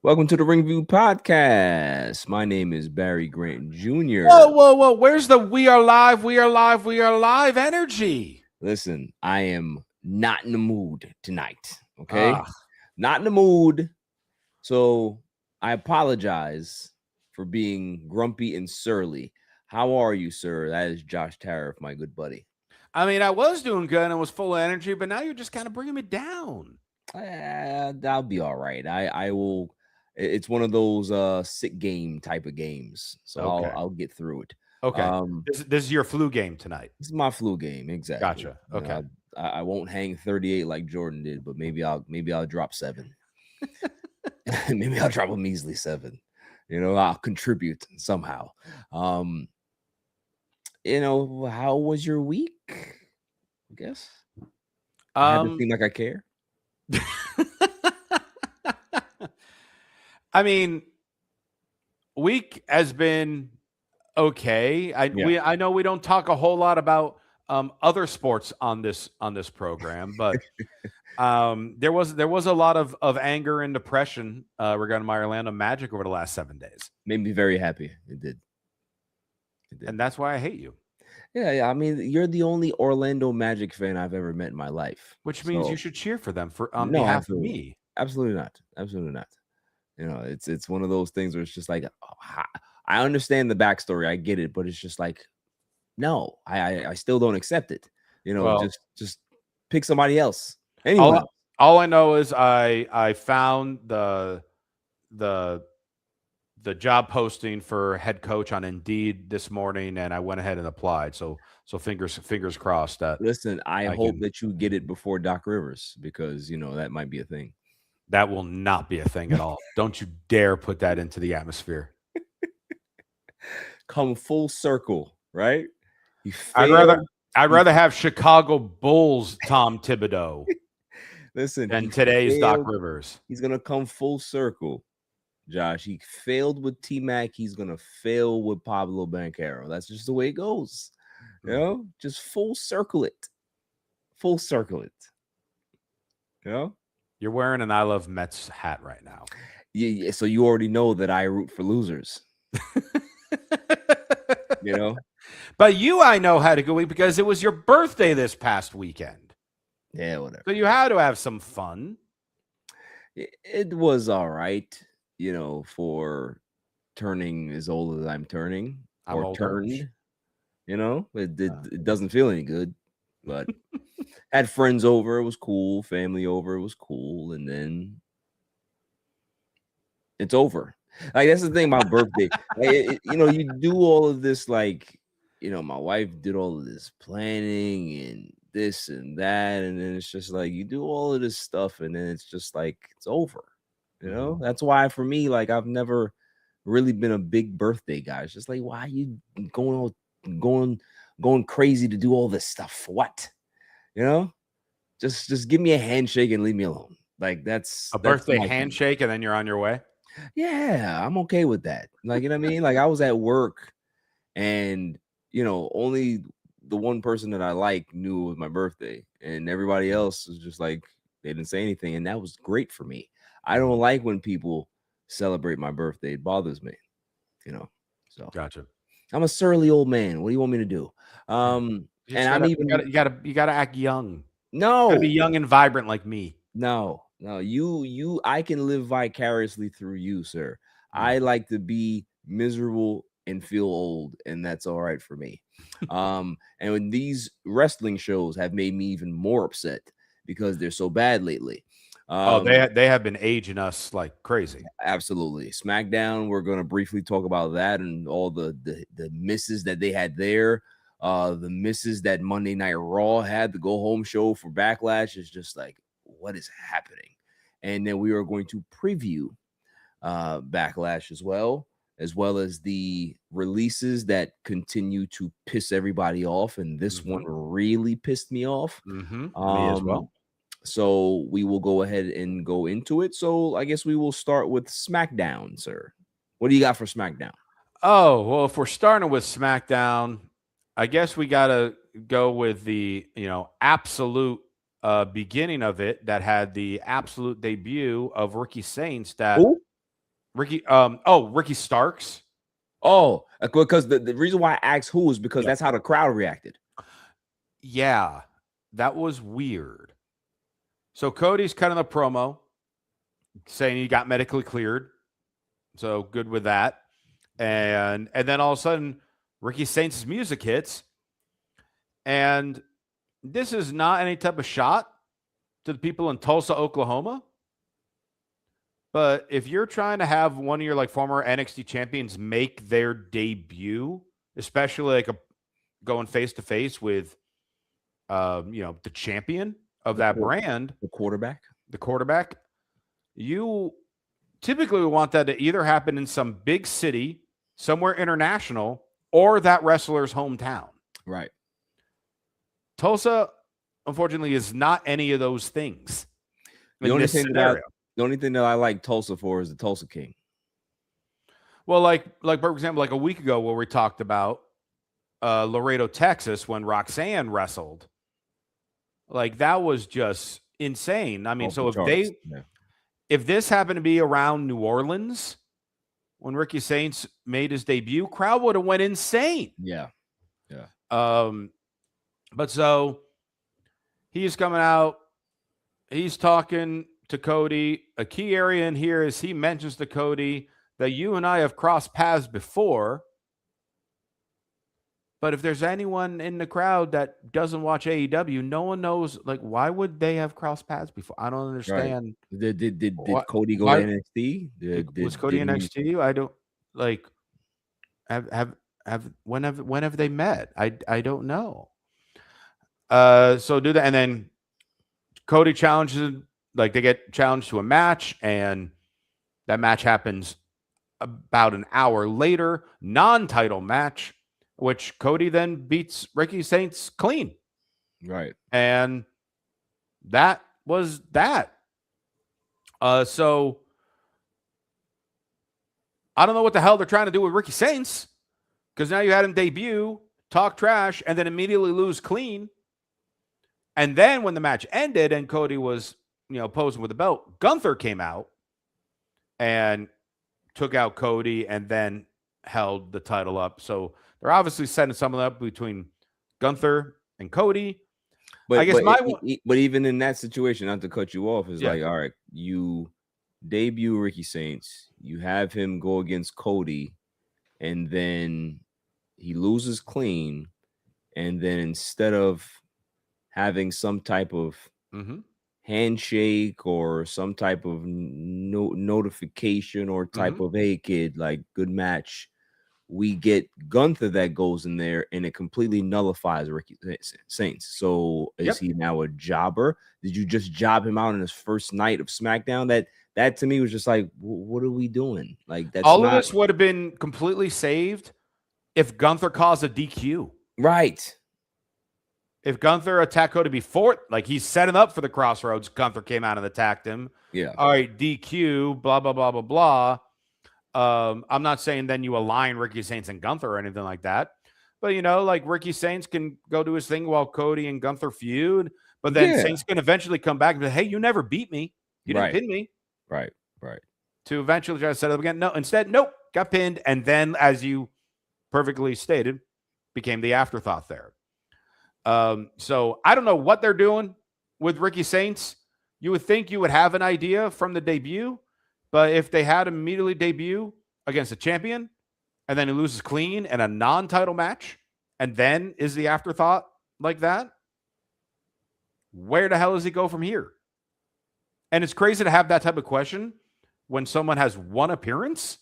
Welcome to the Ring View Podcast. My name is Barry Grant Jr. Whoa, whoa, whoa. Where's the we are live, we are live, we are live energy? Listen, I am not in the mood tonight. Okay, Ah, not in the mood. So I apologize for being grumpy and surly. How are you, sir? That is Josh Tariff, my good buddy. I mean, I was doing good and was full of energy, but now you're just kind of bringing me down. I'll be all right. I will. It's one of those sick game type of games, so Okay. I'll get through it. Okay. Um, This is your flu game tonight. This is my flu game, exactly. Gotcha. You Okay. know, I won't hang 38 like Jordan did, but maybe I'll drop 7. Maybe I'll drop a measly 7. I'll contribute somehow. Um, how was your week? I guess I haven't Um seemed like I care. I mean, week has been okay. Yeah. I know we don't talk a whole lot about other sports on this program, but there was a lot of anger and depression regarding my Orlando Magic over the last 7 days, Made me very happy. It did. It did. and that's why I hate you. Yeah. I mean, you're the only Orlando Magic fan I've ever met in my life. Which means you So should cheer for them on no, behalf of absolutely, me. absolutely not. Absolutely not. It's one of those things where it's just like, I understand the backstory, I get it, but it's just like, no, I still don't accept it. Well, Just pick somebody else. all Anyone else. all I know is I found the the job posting for head coach on Indeed this morning, and I went ahead and applied. So fingers crossed that Listen, I I hope can. that you get it before Doc Rivers because that might be a thing. That will not be a thing at all. Don't you dare put that into the atmosphere. Come full circle, right? He I'd rather failed. I'd He rather have Chicago Bulls Tom Thibodeau listen, than he today's Doc failed. Rivers. He's gonna come full circle. Josh, he failed with T Mac. He's gonna fail with Pablo Banchero. That's just the way it goes. Just full circle it. Full circle it. You know? You're wearing an I Love Mets hat right now. Yeah. So you already know that I root for losers. You know? But I know had a good week because it was your birthday this past weekend. Yeah, whatever. So you had to have some fun. It was all right, for turning as old as I'm turning I'm or older. turned. It doesn't feel any good, but had friends over, it was cool. Family over, it was cool, and then it's over. Like that's the thing about birthday. You do all of this. Like, my wife did all of this planning and this and that, and then it's just like you do all of this stuff, and then it's just like it's over. Mhm. That's why for me, like I've never really been a big birthday guy. It's just like, why are you going all going going crazy to do all this stuff for what? You know, just give me a handshake and leave me alone. Like that's A that's birthday my thing. handshake and then you're on your way. Yeah, I'm okay with that. Like, you know what I mean? Like I was at work and only the one person that I like knew it was my birthday, and everybody else was just like they didn't say anything, and that was great for me. I don't Mhm. like when people celebrate my birthday. It bothers me, you know. So Gotcha. I'm a surly old man. What do you want me to do? Yeah. You And just I'm gotta even you gotta act young. Gotta be no, young and vibrant like me. no. I can live vicariously through you, sir. Mm. I like to be miserable and feel old, and that's all right for me. And when these wrestling shows have made me even more upset because they're so bad lately. Oh, Um, they have been aging us like crazy. Absolutely. SmackDown, we're going to briefly talk about that and all the misses that they had there. The misses that Monday Night Raw had, the go home show for Backlash is just like, what is happening? And then we are going to preview Backlash as well as the releases that continue to piss everybody off. And this one Mhm. really pissed me off. Mhm. Me as Um, well. so we will go ahead and go into it. So I guess we will start with SmackDown, sir. What do you got for SmackDown? Oh, well, if we're starting with SmackDown, I guess we gotta go with the, absolute beginning of it that had the absolute debut of Ricky Saints that Who? Ricky Starks. Oh, because the reason why I asked who is because Yep. that's how the crowd reacted. Yeah, that was weird. So Cody's cutting a promo saying he got medically cleared. So good with that. And then all of a sudden, Ricky Saints' music hits. And this is not any type of shot to the people in Tulsa, Oklahoma. But if you're trying to have one of your like former NXT champions make their debut, especially like going face to face with the champion of that brand, the quarterback, you typically want that to either happen in some big city, somewhere international, or that wrestler's hometown. Right. Tulsa, unfortunately, is not any of those things. The only thing that I like Tulsa for is the Tulsa King. Well, like for example, like a week ago where we talked about Laredo, Texas, when Roxanne wrestled, like that was just insane. I mean, so if this happened to be around New Orleans when Ricky Saints made his debut, crowd would have went insane. Yeah. But so he's coming out, he's talking to Cody. A key area in here is he mentions to Cody that you and I have crossed paths before. But if there's anyone in the crowd that doesn't watch AEW, no one knows, like, why would they have crossed paths before? I don't understand. Right. Did Cody go to NXT? Was Cody NXT? I don't like when have they met? I don't know. So do that, and then Cody challenges, like they get challenged to a match, and that match happens about an hour later, non-title match, which Cody then beats Ricky Saints clean. Right. And that was that. So I don't know what the hell they're trying to do with Ricky Saints, because now you had him debut, talk trash, and then immediately lose clean. And then when the match ended and Cody was, posing with the belt, Gunther came out and took out Cody and then held the title up. So they're obviously setting something up between Gunther and Cody. But even in that situation, not to cut you off, is like, all right, you debut Ricky Saints, you have him go against Cody, and then he loses clean, and then instead of having some type of handshake or some type of notification or type of, hey kid, like good match, we get Gunther that goes in there and it completely nullifies Ricky Saints. So is he now a jobber? Did you just job him out in his first night of SmackDown? That to me was just like, what are we doing? Like, that's all of this would have been completely saved if Gunther caused a DQ. Right. If Gunther attacked Cody before, like he's setting up for the Crossroads, Gunther came out and attacked him. Yeah. All right, DQ, blah, blah, blah, blah, blah. I'm not saying then you align Ricky Saints and Gunther or anything like that. But, like Ricky Saints can go do his thing while Cody and Gunther feud. But then Saints can eventually come back and say, hey, you never beat me. You didn't pin me. Right. To eventually try to set it up again. No, instead, nope, got pinned. And then, as you perfectly stated, became the afterthought there. So I don't know what they're doing with Ricky Saints. You would think you would have an idea from the debut, but if they had him immediately debut against a champion and then he loses clean in a non-title match and then is the afterthought like that, where the hell does he go from here? And it's crazy to have that type of question when someone has one appearance,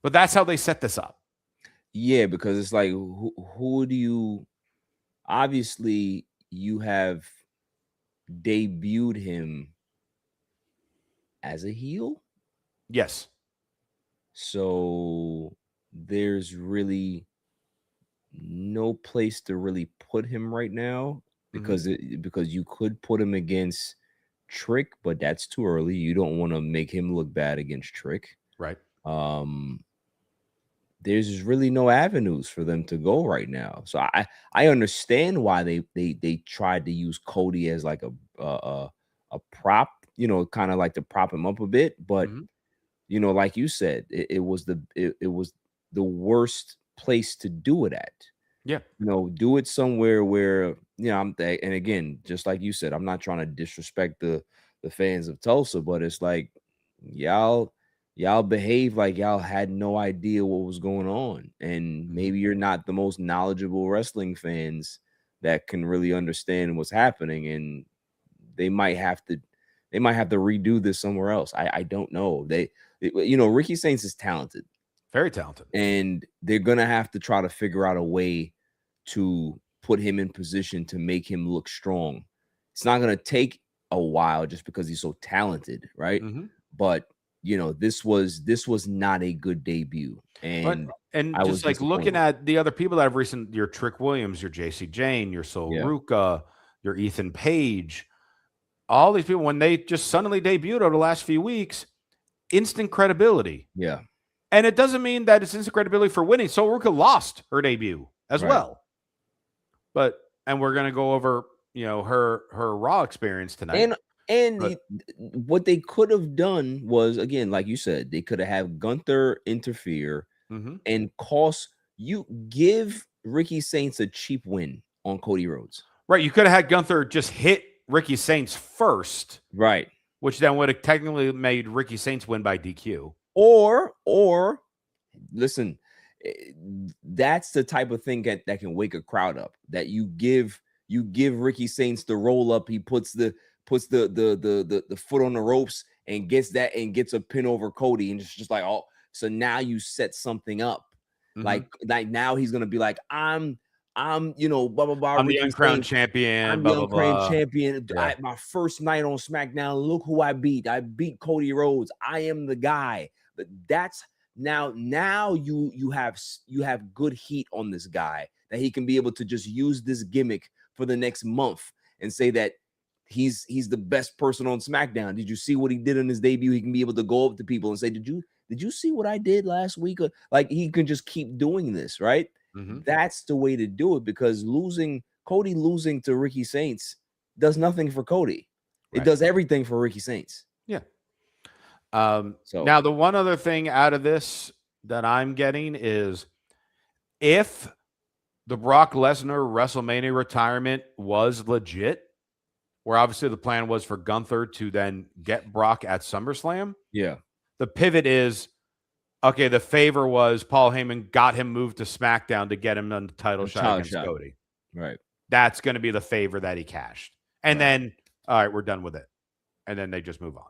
but that's how they set this up. Yeah, because it's like, who do you... Obviously, you have debuted him as a heel. Yes. So there's really no place to really put him right now because you could put him against Trick, but that's too early. You don't want to make him look bad against Trick. Right. There's really no avenues for them to go right now. So I understand why they tried to use Cody as like a prop, kind of like to prop him up a bit. But like you said, it was the worst place to do it at. Yeah. Do it somewhere where, and again, just like you said, I'm not trying to disrespect the fans of Tulsa, but it's like y'all behave like y'all had no idea what was going on. And maybe you're not the most knowledgeable wrestling fans that can really understand what's happening, and they might have to redo this somewhere else. I don't know. Ricky Saints is talented, very talented, and they're gonna have to try to figure out a way to put him in position to make him look strong. It's not gonna take a while just because he's so talented, right? But this was not a good debut, and and I was just like looking disappointed. at the other people that have recent, your Trick Williams, your JC Jane, your Sol Yeah. Ruka, your Ethan Page, all these people, when they just suddenly debuted over the last few weeks, instant credibility. Yeah. And it doesn't mean that it's instant credibility for winning. Sol Ruka lost her debut as Right. well. And we're gonna go over, her Raw experience tonight. And what they could have done was, again, like you said, they could have had Gunther interfere and give Ricky Saints a cheap win on Cody Rhodes. Right. You could have had Gunther just hit Ricky Saints first. Right. Which then would have technically made Ricky Saints win by DQ. Or listen, that's the type of thing that can wake a crowd up. That you give Ricky Saints the roll up. He puts the foot on the ropes and gets a pin over Cody, and it's just like, oh, so now you set something up. Like now he's gonna be like, I'm blah blah blah. I'm the uncrowned champion. I'm blah, the uncrowned champion. Yeah. My first night on SmackDown. Look who I beat. I beat Cody Rhodes. I am the guy. But that's now you have good heat on this guy that he can be able to just use this gimmick for the next month and say that he's the best person on SmackDown. Did you see what he did in his debut? He can be able to go up to people and say, did you see what I did last week? Like, he can just keep doing this, right? That's the way to do it, because Cody losing to Ricky Saints does nothing for Cody. It does everything for Ricky Saints. Yeah. Now, the one other thing out of this that I'm getting is, if the Brock Lesnar WrestleMania retirement was legit, where obviously the plan was for Gunther to then get Brock at SummerSlam. Yeah. The pivot is, okay, the favor was Paul Heyman got him moved to SmackDown to get him on the title shot against Cody. Right. That's going to be the favor that he cashed. And then, all right, we're done with it. And then they just move on.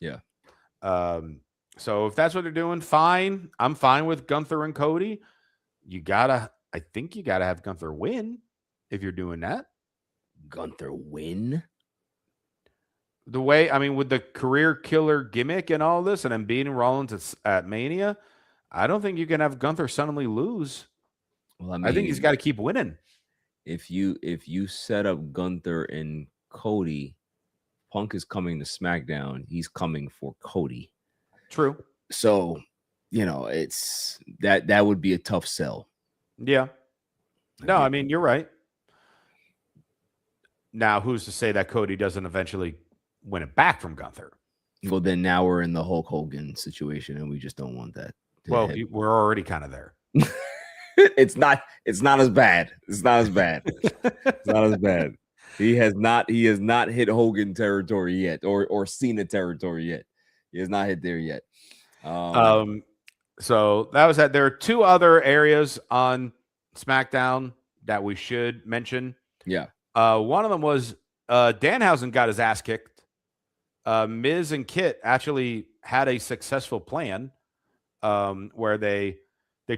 Yeah. So if that's what they're doing, fine. I'm fine with Gunther and Cody. I think you gotta have Gunther win if you're doing that. Gunther win? The way, with the career killer gimmick and all this, and then beating Rollins at Mania, I don't think you can have Gunther suddenly lose. Well, I think he's got to keep winning. If you set up Gunther and Cody, Punk is coming to SmackDown. He's coming for Cody. True. So, it's that would be a tough sell. Yeah. No, you're right. Now, who's to say that Cody doesn't eventually win it back from Gunther? Well, then now we're in the Hulk Hogan situation, and we just don't want that. Well, we're already kind of there. It's not as bad. It's not as bad. It's not as bad. He has not hit Hogan territory yet, or Cena territory yet. He has not hit there yet. So that was that. There are two other areas on SmackDown that we should mention. Yeah. One of them was Danhausen got his ass kicked. Miz and Kit actually had a successful plan where they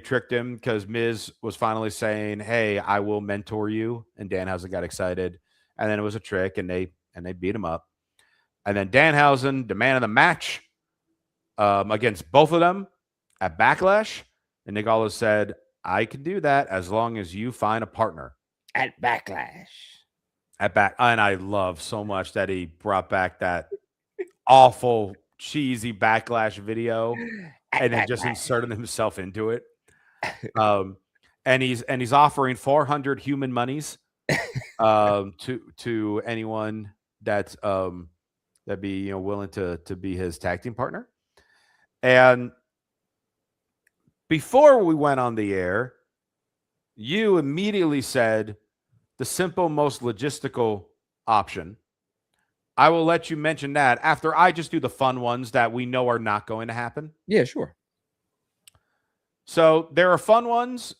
tricked him, because Miz was finally saying, "Hey, I will mentor you," and Danhausen got excited, and then it was a trick, and they beat him up. And then Danhausen demanded a match against both of them at Backlash, and Nick Aldis said, "I can do that as long as you find a partner at Backlash." And I love so much that he brought back that awful cheesy Backlash video and then just inserted himself into it. And he's offering 400 human monies to anyone that's that'd be willing to be his tag team partner. And before we went on the air, you immediately said the simple, most logistical option. I will let you mention that after I just do the fun ones that we know are not going to happen. Yeah, sure. So there are fun ones,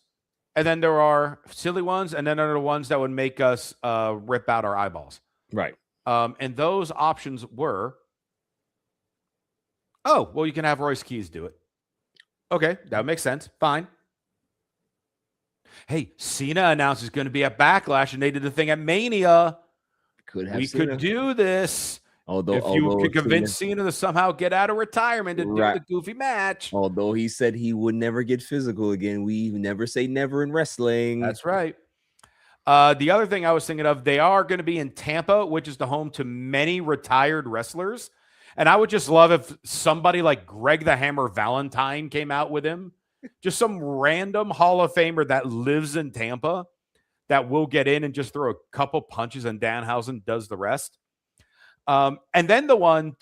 and then there are silly ones, and then there are the ones that would make us rip out our eyeballs. Right. And those options were, oh, well, you can have Royce Keys do it. Okay, that makes sense. Fine. Hey, Cena announced he's going to be at Backlash, and they did the thing at Mania. Could have We Cena. could do this. Although, If you could Cena, convince Cena to somehow get out of retirement to do the goofy match. although he said he would never get physical again, we never say never in wrestling. That's right. The other thing I was thinking of, they are going to be in Tampa, which is the home to many retired wrestlers. And I would just love if somebody like Greg the Hammer Valentine came out with him. Just some random Hall of Famer that lives in Tampa that will get in and just throw a couple punches and Danhausen does the rest. And then the one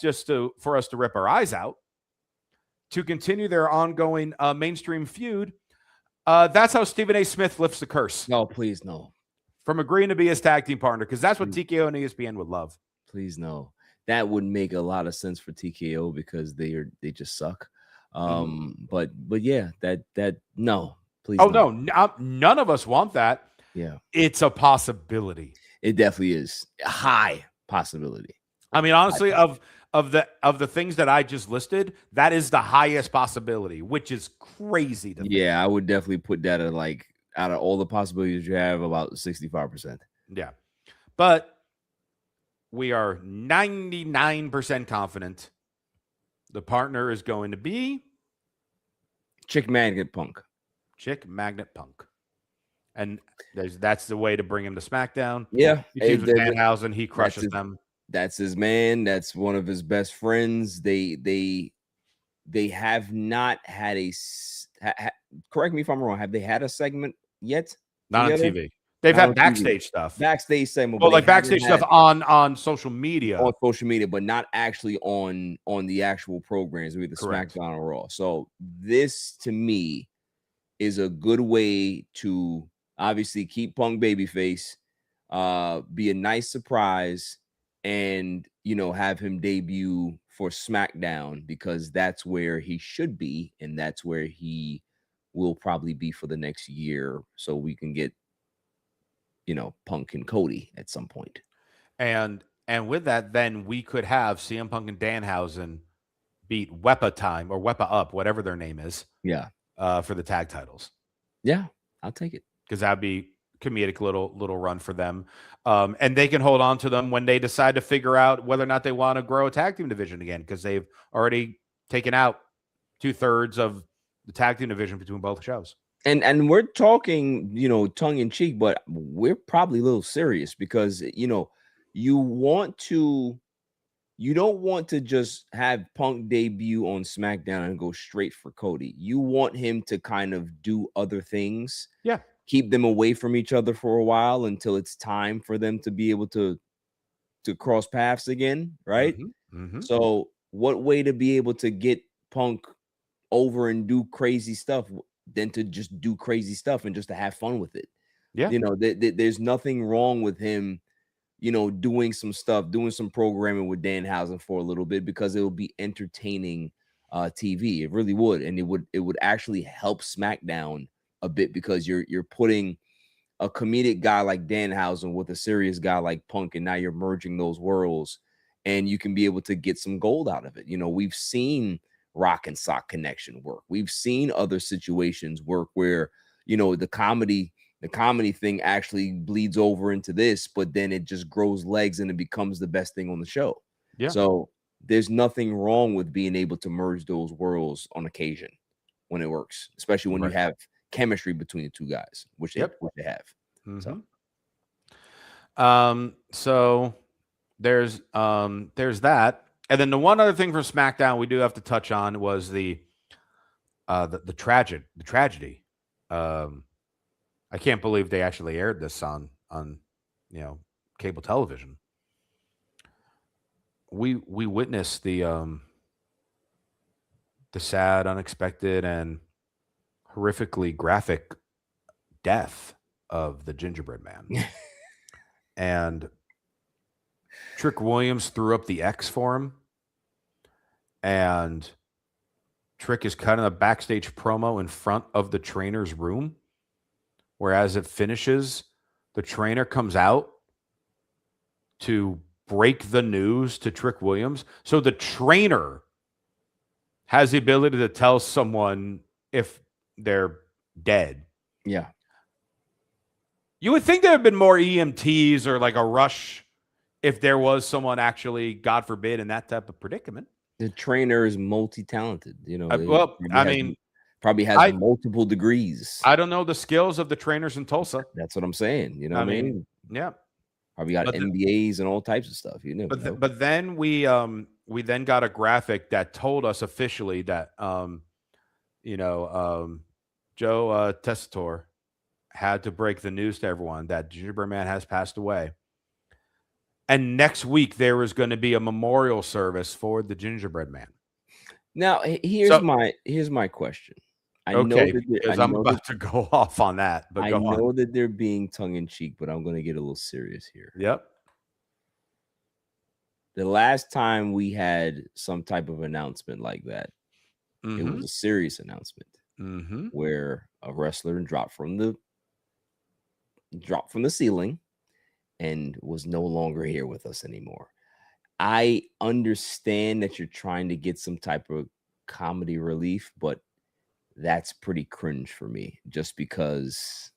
for us to rip our eyes out to continue their ongoing mainstream feud. That's how Stephen A. Smith lifts the curse. No, please no. From agreeing to be his tag team partner, because that's what TKO and ESPN would love. Please no. That would make a lot of sense for TKO because they just suck. But yeah, that no, please. Oh no, none of us want that. Yeah, it's a possibility. It definitely is a high possibility. I mean, honestly, of the things that I just listed, that is the highest possibility, which is crazy to think. I would definitely put that at like out of all the possibilities you have, about 65%. Yeah, but we are 99% confident the partner is going to be Chick Magnet Punk. Chick Magnet Punk. And that's the way to bring him to SmackDown. Yeah. He teams with Danhausen. He crushes them. That's his man. That's one of his best friends. They have not had a correct me if I'm wrong. Have they had a segment yet? Not on TV. They've had backstage stuff. Backstage segment. Well, like backstage stuff on social media. On social media, but not actually on the actual programs, either SmackDown or Raw. So this, to me, is a good way to obviously keep Punk babyface, be a nice surprise, and have him debut for SmackDown, because that's where he should be, and that's where he will probably be for the next year. So we can get Punk and Cody at some point. And with that, then we could have CM Punk and Danhausen beat Wepa Time or Wepa Up, whatever their name is. Yeah. For the tag titles. Yeah, I'll take it. Because that'd be comedic little run for them. And they can hold on to them when they decide to figure out whether or not they want to grow a tag team division again, because they've already taken out 2/3 of the tag team division between both shows. And we're talking, tongue in cheek, but we're probably a little serious, because, you don't want to just have Punk debut on SmackDown and go straight for Cody. You want him to kind of do other things. Yeah. Keep them away from each other for a while until it's time for them to be able to cross paths again, right? So what way to be able to get Punk over and do crazy stuff than to just do crazy stuff and just to have fun with it? Yeah. There's nothing wrong with him doing some stuff, doing some programming with Danhausen for a little bit, because it will be entertaining TV. It really would. And it would actually help SmackDown a bit, because you're putting a comedic guy like Danhausen with a serious guy like Punk, and now you're merging those worlds, and you can be able to get some gold out of it. We've seen Rock and Sock Connection work. We've seen other situations work where, the comedy thing actually bleeds over into this, but then it just grows legs and it becomes the best thing on the show. Yeah. So there's nothing wrong with being able to merge those worlds on occasion when it works, especially when you have chemistry between the two guys, which they have. So there's that. And then the one other thing for SmackDown we do have to touch on was the tragedy. I can't believe they actually aired this on cable television. We witnessed the the sad, unexpected, and horrifically graphic death of the gingerbread man. And Trick Williams threw up the X for him. And Trick is cutting a backstage promo in front of the trainer's room. Whereas it finishes, the trainer comes out to break the news to Trick Williams. So the trainer has the ability to tell someone if they're dead. Yeah. You would think there have been more EMTs or like a rush if there was someone actually, God forbid, in that type of predicament. The trainer is multi-talented. You know, Probably has multiple degrees. I don't know the skills of the trainers in Tulsa. That's what I'm saying. You know what I mean? Yeah. Probably got MBAs and all types of stuff. You know. But then we then got a graphic that told us officially that Joe Tessitore had to break the news to everyone that Gingerbread Man has passed away. And next week there was going to be a memorial service for the Gingerbread Man. Now here's my question. I'm about to go off on that. But I know that they're being tongue in cheek, but I'm going to get a little serious here. Yep. The last time we had some type of announcement like that, it was a serious announcement where a wrestler dropped from the ceiling and was no longer here with us anymore. I understand that you're trying to get some type of comedy relief, but that's pretty cringe for me, just because,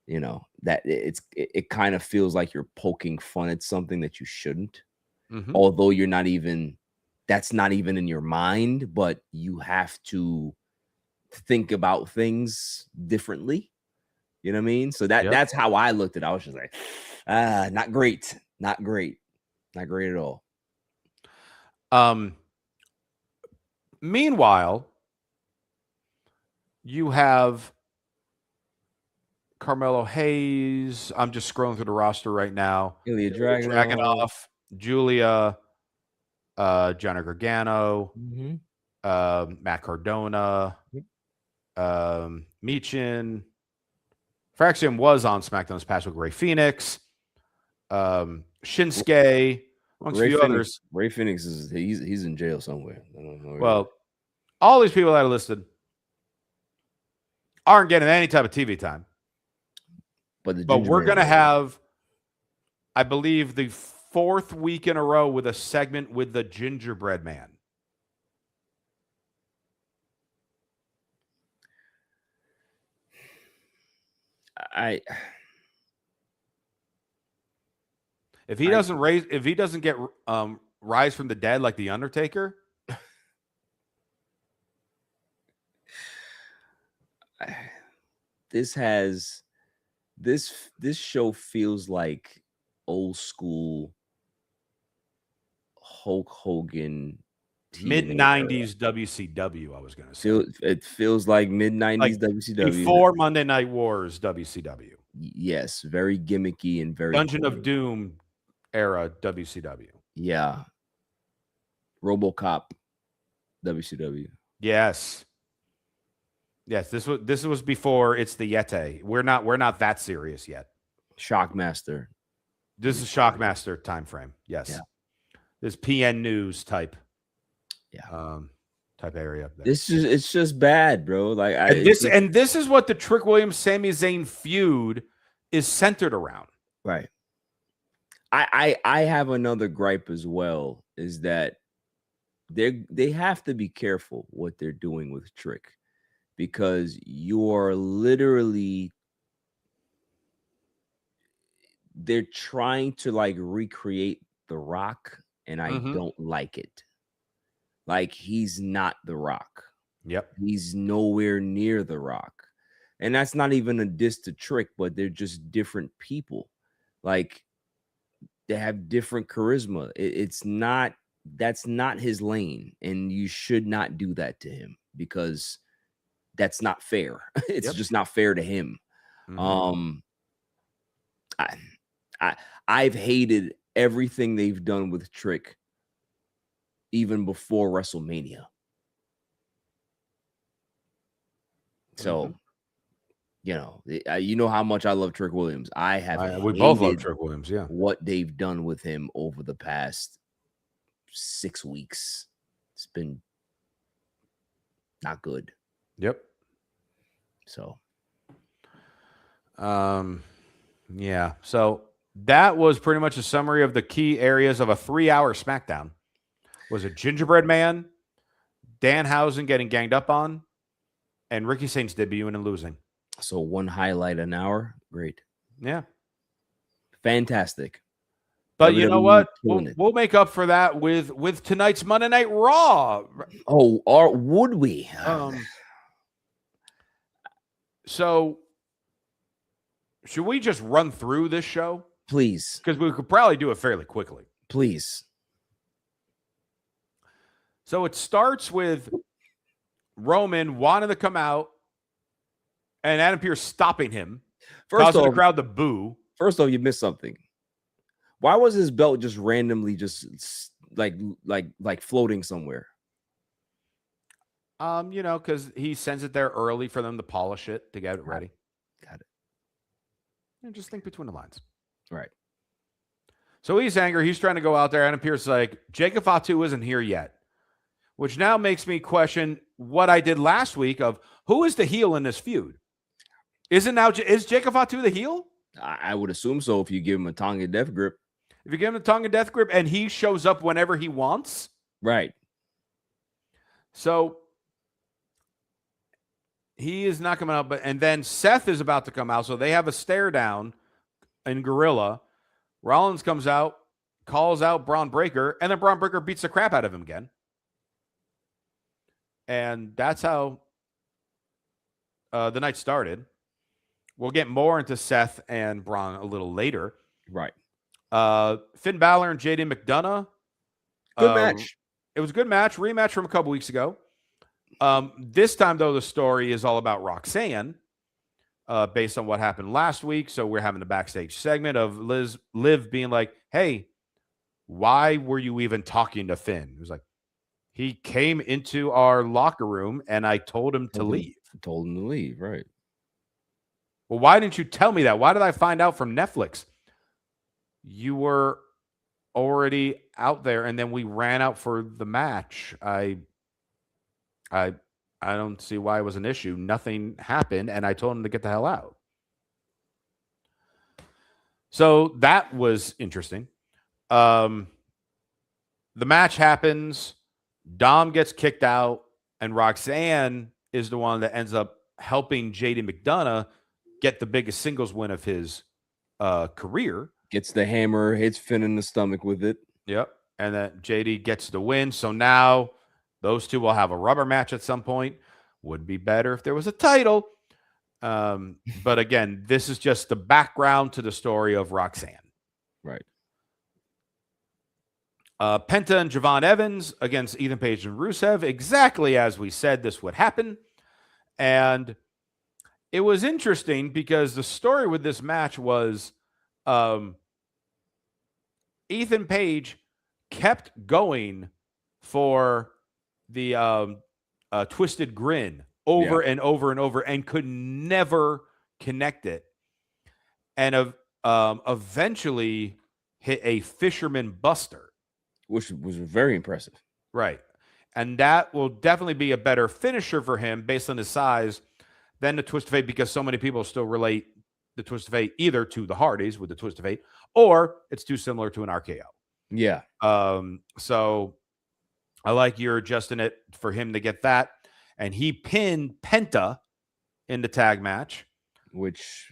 you know, that it kind of feels like you're poking fun at something that you shouldn't. Although that's not even in your mind, but you have to think about things differently. You know what I mean? So that's how I looked at it. I was just like, not great at all. Meanwhile, you have Carmelo Hayes. I'm just scrolling through the roster right now. Ilya Dragunov, Julia, Johnny Gargano, Matt Cardona, Michin. Fraxium was on SmackDown this past week. Ray Phoenix, Shinsuke, amongst a few others. Ray Phoenix he's in jail somewhere. I don't know. Well, all these people that are listed aren't getting any type of TV time. But we're going to have, I believe, the 4th week in a row with a segment with the Gingerbread Man. If he doesn't get rise from the dead like the Undertaker, this show feels like old school Hulk Hogan mid-90s WCW. I was going to say it feels like mid-90s WCW before Monday Night Wars WCW. Yes, very gimmicky and very Dungeon of Doom era WCW. Yeah. RoboCop WCW. Yes. This was before it's the Yeti. We're not that serious yet. Shockmaster. This is Shockmaster time frame. Yes. Yeah. This PN News type. Yeah. Type area. It's just bad, bro. Like this is what the Trick Williams Sami Zayn feud is centered around. Right. I have another gripe as well, is that they have to be careful what they're doing with Trick, because you're literally, they're trying to like recreate The Rock, and I don't like it. Like, he's not The Rock. Yep. He's nowhere near The Rock. And that's not even a diss to Trick, but they're just different people. Like, they have different charisma. That's not his lane, and you should not do that to him, because that's not fair. It's just not fair to him. I've hated everything they've done with Trick even before WrestleMania. So, you know how much I love Trick Williams. I have We both love hated Trick Williams. Yeah. what they've done with him over the past 6 weeks. It's been not good. Yep. So, yeah. So that was pretty much a summary of the key areas of a 3-hour SmackDown. Was it Gingerbread Man, Danhausen getting ganged up on, and Ricky Saints debuting and losing. So one highlight an hour. Great. Yeah. Fantastic. But you know what? We'll make up for that with tonight's Monday Night Raw. Oh, or would we? So should we just run through this show? Please. Because we could probably do it fairly quickly. Please. So it starts with Roman wanting to come out and Adam Pearce stopping him, causing the crowd to boo. First off, you missed something. Why was his belt just randomly just like floating somewhere? Because he sends it there early for them to polish it to get it ready. Got it. And just think between the lines. Right. So he's angry. He's trying to go out there. Adam Pearce is like, Jacob Fatu isn't here yet. Which now makes me question what I did last week of who is the heel in this feud? Is Jacob Fatu the heel? I would assume so if you give him a Tonga death grip. If you give him a Tonga death grip and he shows up whenever he wants. Right. So he is not coming out, and then Seth is about to come out. So they have a stare down in Gorilla. Rollins comes out, calls out Braun Breaker, and then Braun Breaker beats the crap out of him again. And that's how the night started. We'll get more into Seth and Braun a little later. Right. Finn Balor and JD McDonough. Good match. It was a good match. Rematch from a couple weeks ago. This time, though, the story is all about Roxanne, based on what happened last week. So we're having a backstage segment of Liv being like, hey, why were you even talking to Finn? It was like, he came into our locker room and I told him to leave. Told him to leave, right. Well, why didn't you tell me that? Why did I find out from Netflix? You were already out there, and then we ran out for the match. I don't see why it was an issue. Nothing happened, and I told him to get the hell out. So that was interesting. The match happens. Dom gets kicked out, and Roxanne is the one that ends up helping JD McDonough get the biggest singles win of his career. Gets the hammer, hits Finn in the stomach with it. Yep. And then JD gets the win. So now those two will have a rubber match at some point. Would be better if there was a title. But again, this is just the background to the story of Roxanne. Right. Penta and Javon Evans against Ethan Page and Rusev, exactly as we said this would happen. And it was interesting because the story with this match was Ethan Page kept going for the twisted grin over and over and over and could never connect it. And eventually hit a fisherman buster. Which was very impressive. Right. And that will definitely be a better finisher for him based on his size than the Twist of Fate, because so many people still relate the Twist of Fate either to the Hardys with the Twist of Fate, or it's too similar to an RKO. Yeah. So I like you're adjusting it for him to get that. And he pinned Penta in the tag match. Which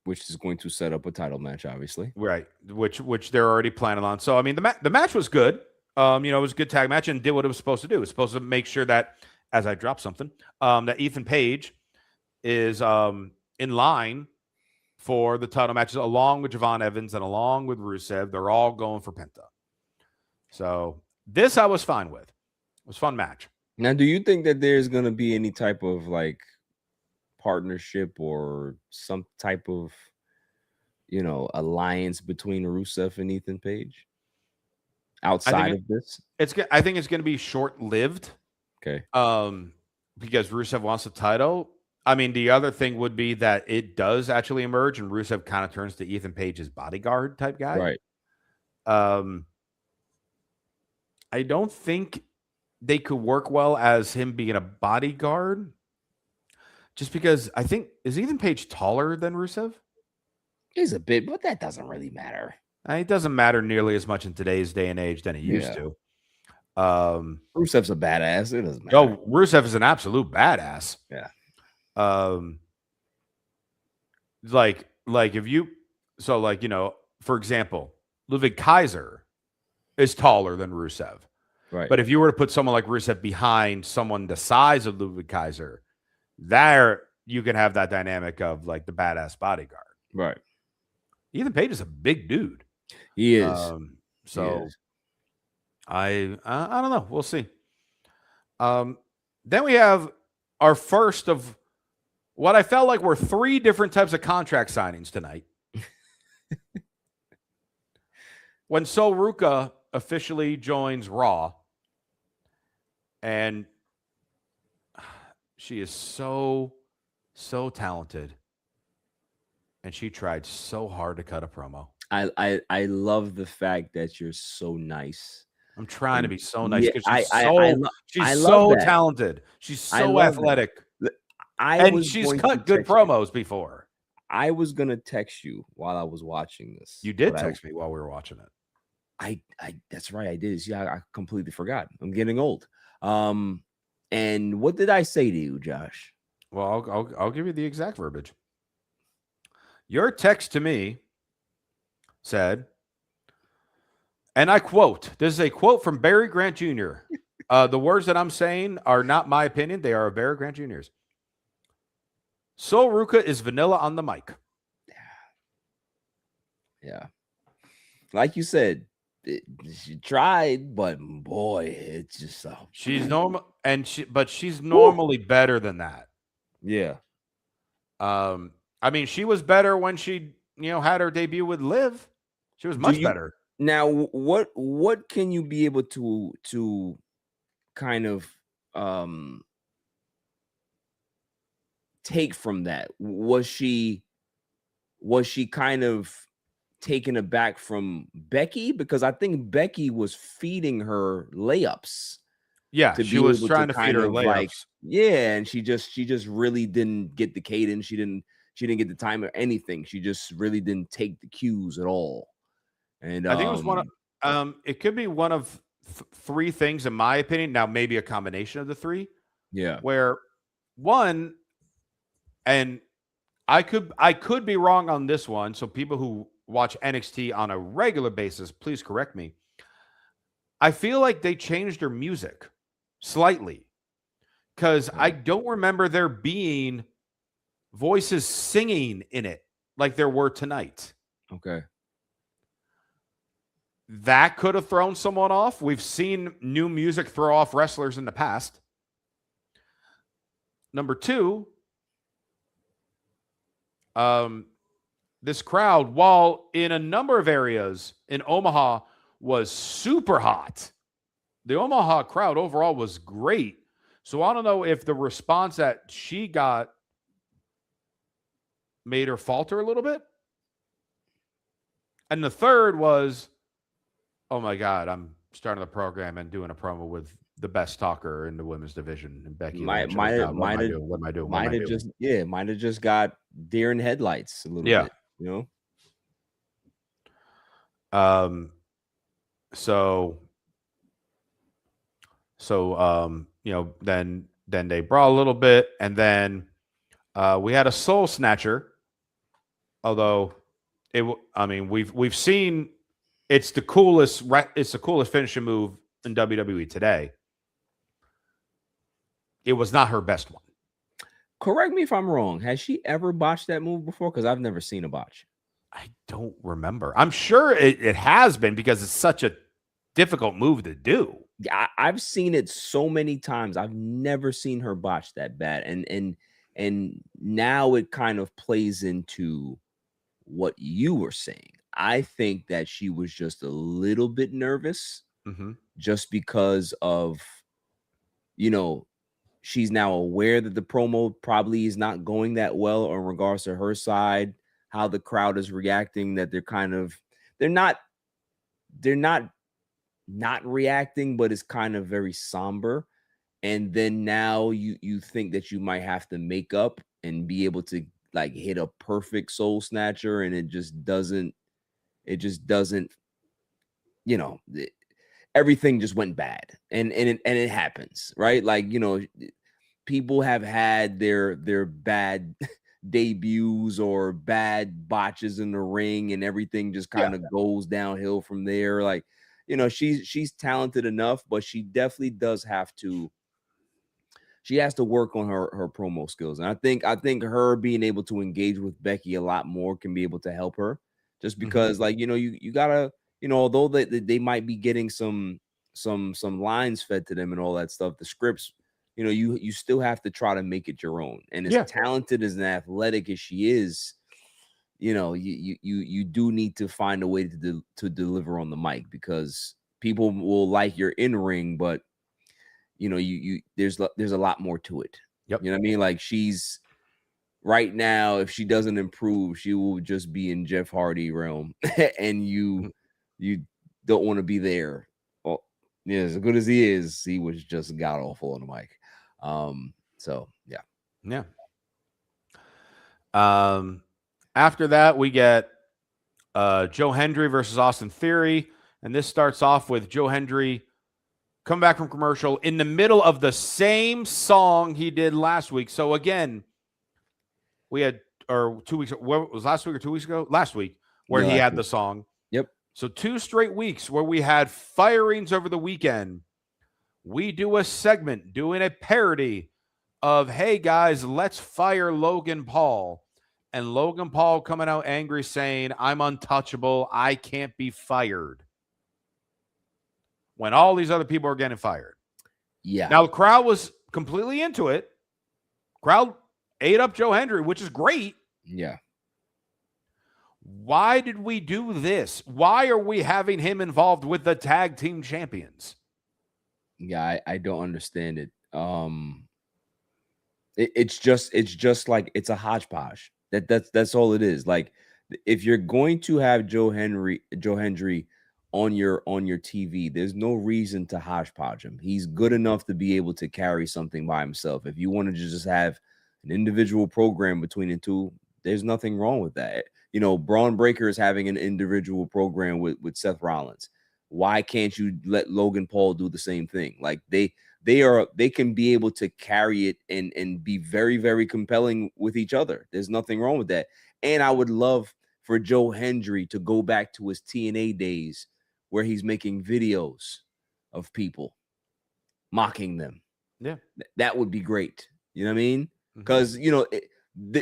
is going to set up a title match, obviously. Right. Which they're already planning on. So, I mean, the match was good. It was a good tag match and did what it was supposed to do. It was supposed to make sure that, as I drop something, that Ethan Page is in line for the title matches along with Javon Evans and along with Rusev. They're all going for Penta. So this I was fine with. It was a fun match. Now, do you think that there's going to be any type of like partnership or some type of, alliance between Rusev and Ethan Page outside of this? I think it's going to be short-lived. Okay. Because Rusev wants the title. I mean, the other thing would be that it does actually emerge, and Rusev kind of turns to Ethan Page's bodyguard type guy. Right. Um, I don't think they could work well as him being a bodyguard, just because I think is Ethan Page taller than Rusev? He's a bit, but that doesn't really matter. It doesn't matter nearly as much in today's day and age than it used Yeah. to. Rusev's a badass. It doesn't matter. Oh, Rusev is an absolute badass. Yeah. Like if you for example, Ludwig Kaiser is taller than Rusev. Right. But if you were to put someone like Rusev behind someone the size of Ludwig Kaiser, there you can have that dynamic of like the badass bodyguard. Right. Ethan Page is a big dude. He is. So I don't know. We'll see. Then we have our first of what I felt like were 3 different types of contract signings tonight. When Sol Ruca officially joins Raw, and she is so talented, and she tried so hard to cut a promo. I love the fact that you're so nice. I'm trying to be so nice because she's love so that. talented. She's so athletic. She's cut good promos before. I was gonna text you while I was watching this. You did text me while we were watching it. That's right, I did. See, I completely forgot. I'm getting old. And what did I say to you, Josh? Well, I'll give you the exact verbiage. Your text to me said, and I quote, this is a quote from Barry Grant Jr. The words that I'm saying are not my opinion. They are Barry Grant Jr.'s. Sol Ruca is vanilla on the mic. Yeah. Like you said, she tried, but boy, it's just she's normal, but she's normally better than that. Yeah. I mean, she was better when she, had her debut with Liv. She was much better. Now, what can you be able to kind of take from that? Was she kind of taken aback from Becky? Because I think Becky was feeding her layups. Yeah, she was trying to feed her layups. And she just really didn't get the cadence. She didn't get the time or anything. She just really didn't take the cues at all. And I think it was one of it could be one of 3 things in my opinion. Now maybe a combination of the 3. Yeah. Where one, and I could be wrong on this one, so people who watch NXT on a regular basis, please correct me. I feel like they changed their music slightly because I don't remember there being voices singing in it like there were tonight. Okay. That could have thrown someone off. We've seen new music throw off wrestlers in the past. Number 2, this crowd, while in a number of areas in Omaha was super hot, the Omaha crowd overall was great. So I don't know if the response that she got made her falter a little bit. And the third was, oh my God, I'm starting the program and doing a promo with the best talker in the women's division, and Becky Lynch. What am I doing? Might have just got deer in headlights a little bit, then they brought a little bit, and then we had a soul snatcher. Although we've seen it's the coolest finishing move in WWE today. It was not her best one. Correct me if I'm wrong. Has she ever botched that move before? Because I've never seen a botch. I don't remember. I'm sure it has been because it's such a difficult move to do. I've seen it so many times. I've never seen her botch that bad. And now it kind of plays into what you were saying. I think that she was just a little bit nervous, just because of, she's now aware that the promo probably is not going that well in regards to her side, how the crowd is reacting, that they're not reacting, but it's kind of very somber. And then now you think that you might have to make up and be able to like hit a perfect soul snatcher, and it just doesn't, you know, everything just went bad. And it happens, right? Like, people have had their bad debuts or bad botches in the ring, and everything just Yeah. kind of goes downhill from there. Like, she's talented enough, but she definitely does have to she has to work on her promo skills. And I think her being able to engage with Becky a lot more can be able to help her, just Mhm. because, like, you gotta, although they might be getting some lines fed to them and all that stuff, the scripts, you still have to try to make it your own. And as Yeah. talented as and athletic as she is, you do need to find a way to deliver on the mic, because people will like your in ring, but there's a lot more to it. Yep. You know what I mean? Like, she's right now, if she doesn't improve, she will just be in Jeff Hardy realm, and you Mhm. you don't want to be there. Well, yeah, as good as he was just god awful on the mic. So yeah. Yeah. Um, After that, we get Joe Hendry versus Austin Theory. And this starts off with Joe Hendry come back from commercial in the middle of the same song he did last week. So again, we had, or 2 weeks, what was last week or 2 weeks ago? Last week, where Yeah, he last had week. the song. Yep. So 2 straight weeks where we had firings over the weekend. We do a segment doing a parody of, hey guys, let's fire Logan Paul. And Logan Paul coming out angry saying, I'm untouchable. I can't be fired. When all these other people are getting fired. Yeah. Now, the crowd was completely into it. Crowd ate up Joe Hendry, which is great. Yeah. Why did we do this? Why are we having him involved with the tag team champions? Yeah, I don't understand it. It's just like it's a hodgepodge. That's all it is. Like, if you're going to have Joe Hendry on your TV, there's no reason to hodgepodge him. He's good enough to be able to carry something by himself. If you want to just have an individual program between the two, there's nothing wrong with that. Braun Breaker is having an individual program with Seth Rollins. Why can't you let Logan Paul do the same thing? Like, they can be able to carry it and be very, very compelling with each other. There's nothing wrong with that. And I would love for Joe Hendry to go back to his TNA days, where he's making videos of people mocking them. Yeah. That would be great. You know what I mean? Mhm. Because,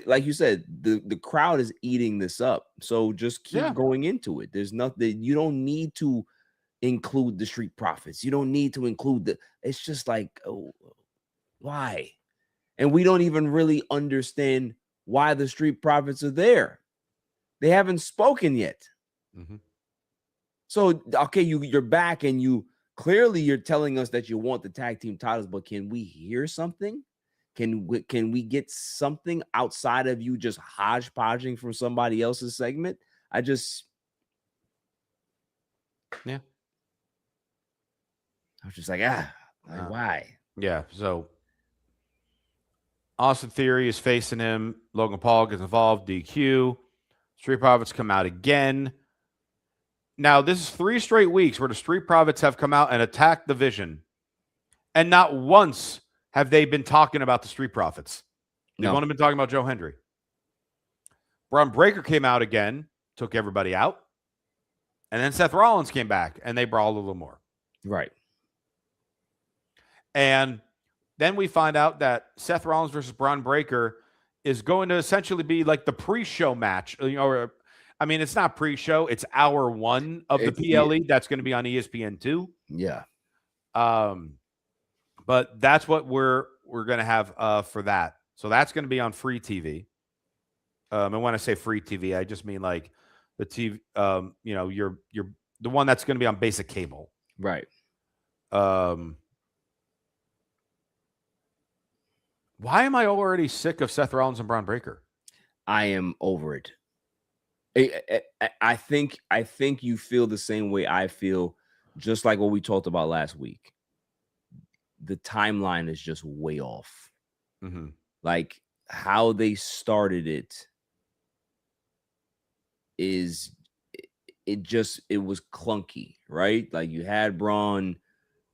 like you said, the crowd is eating this up. So just keep Yeah. going into it. There's nothing, you don't need to include the Street Profits. You don't need to include it's just like, oh, why? And we don't even really understand why the Street Profits are there. They haven't spoken yet. Mm-hmm. So, okay, you're back, and you're telling us that you want the tag team titles, but can we hear something? Can we get something outside of you just hodgepodging from somebody else's segment? Yeah. I was just like, why? Yeah. So Austin Theory is facing him. Logan Paul gets involved. DQ. Street Profits come out again. Now, this is 3 straight weeks where the Street Profits have come out and attacked the Vision. And not once have they been talking about the Street Profits. They've No. only been talking about Joe Hendry. Braun Breaker came out again, took everybody out. And then Seth Rollins came back, and they brawled a little more. Right. And then we find out that Seth Rollins versus Braun Breaker is going to essentially be like the pre-show match. It's not pre-show. It's hour 1 of the PLE. That's going to be on ESPN2. Yeah. But that's what we're going to have for that. So that's going to be on free TV. And when I say free TV, I just mean like the TV. You're the one that's going to be on basic cable. Right. Why am I already sick of Seth Rollins and Braun Breaker? I am over it. I think you feel the same way I feel, just like what we talked about last week. The timeline is just way off. Mm-hmm. Like how they started it is it was clunky, right? Like you had Braun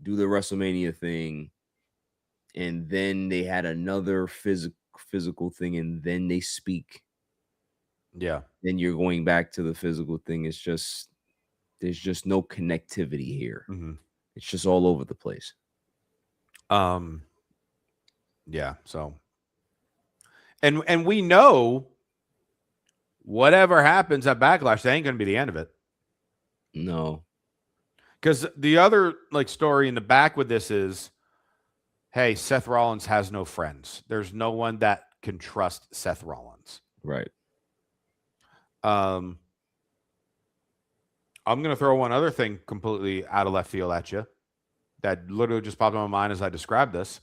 do the WrestleMania thing, and then they had another physical thing, and then they speak. Yeah. Then you're going back to the physical thing. It's just there's just no connectivity here. Mm-hmm. It's just all over the place. Yeah. So, and we know whatever happens at Backlash, that ain't going to be the end of it. No. Because the other like story in the back with this is, hey, Seth Rollins has no friends. There's no one that can trust Seth Rollins. Right. I'm going to throw one other thing completely out of left field at you that literally just popped in my mind as I described this.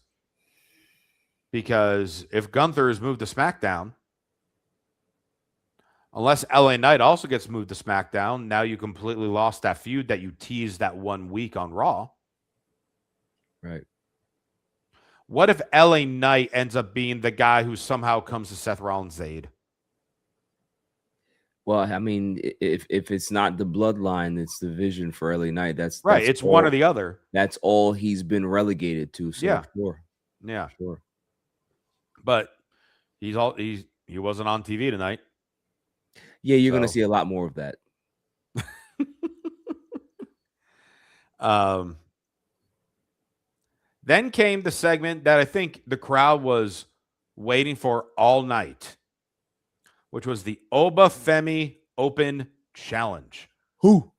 Because if Gunther is moved to SmackDown, unless LA Knight also gets moved to SmackDown, now you completely lost that feud that you teased that 1 week on Raw. Right. What if LA Knight ends up being the guy who somehow comes to Seth Rollins' aid? Well, I mean, if it's not the bloodline, it's the vision for LA Knight. That's Right. That's It's all, one or the other. That's all he's been relegated to. So Yeah. sure. Yeah. Sure. But he wasn't on TV tonight. Yeah, you're gonna see a lot more of that. Then came the segment that I think the crowd was waiting for all night, which was the Oba Femi Open Challenge. Who?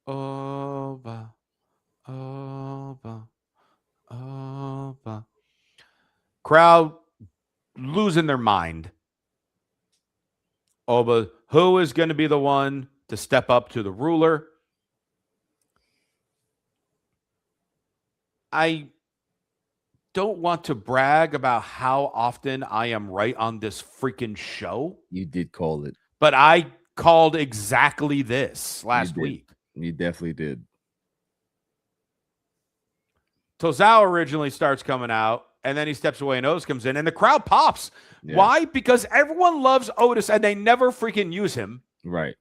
Oba, Oba, Oba. Crowd losing their mind. Oba, who is going to be the one to step up to the ruler? I don't want to brag about how often I am right on this freaking show. You did call it. But I called exactly this last week. You definitely did. Tozawa originally starts coming out, and then he steps away, and Otis comes in, and the crowd pops. Yeah. Why? Because everyone loves Otis, and they never freaking use him. Right.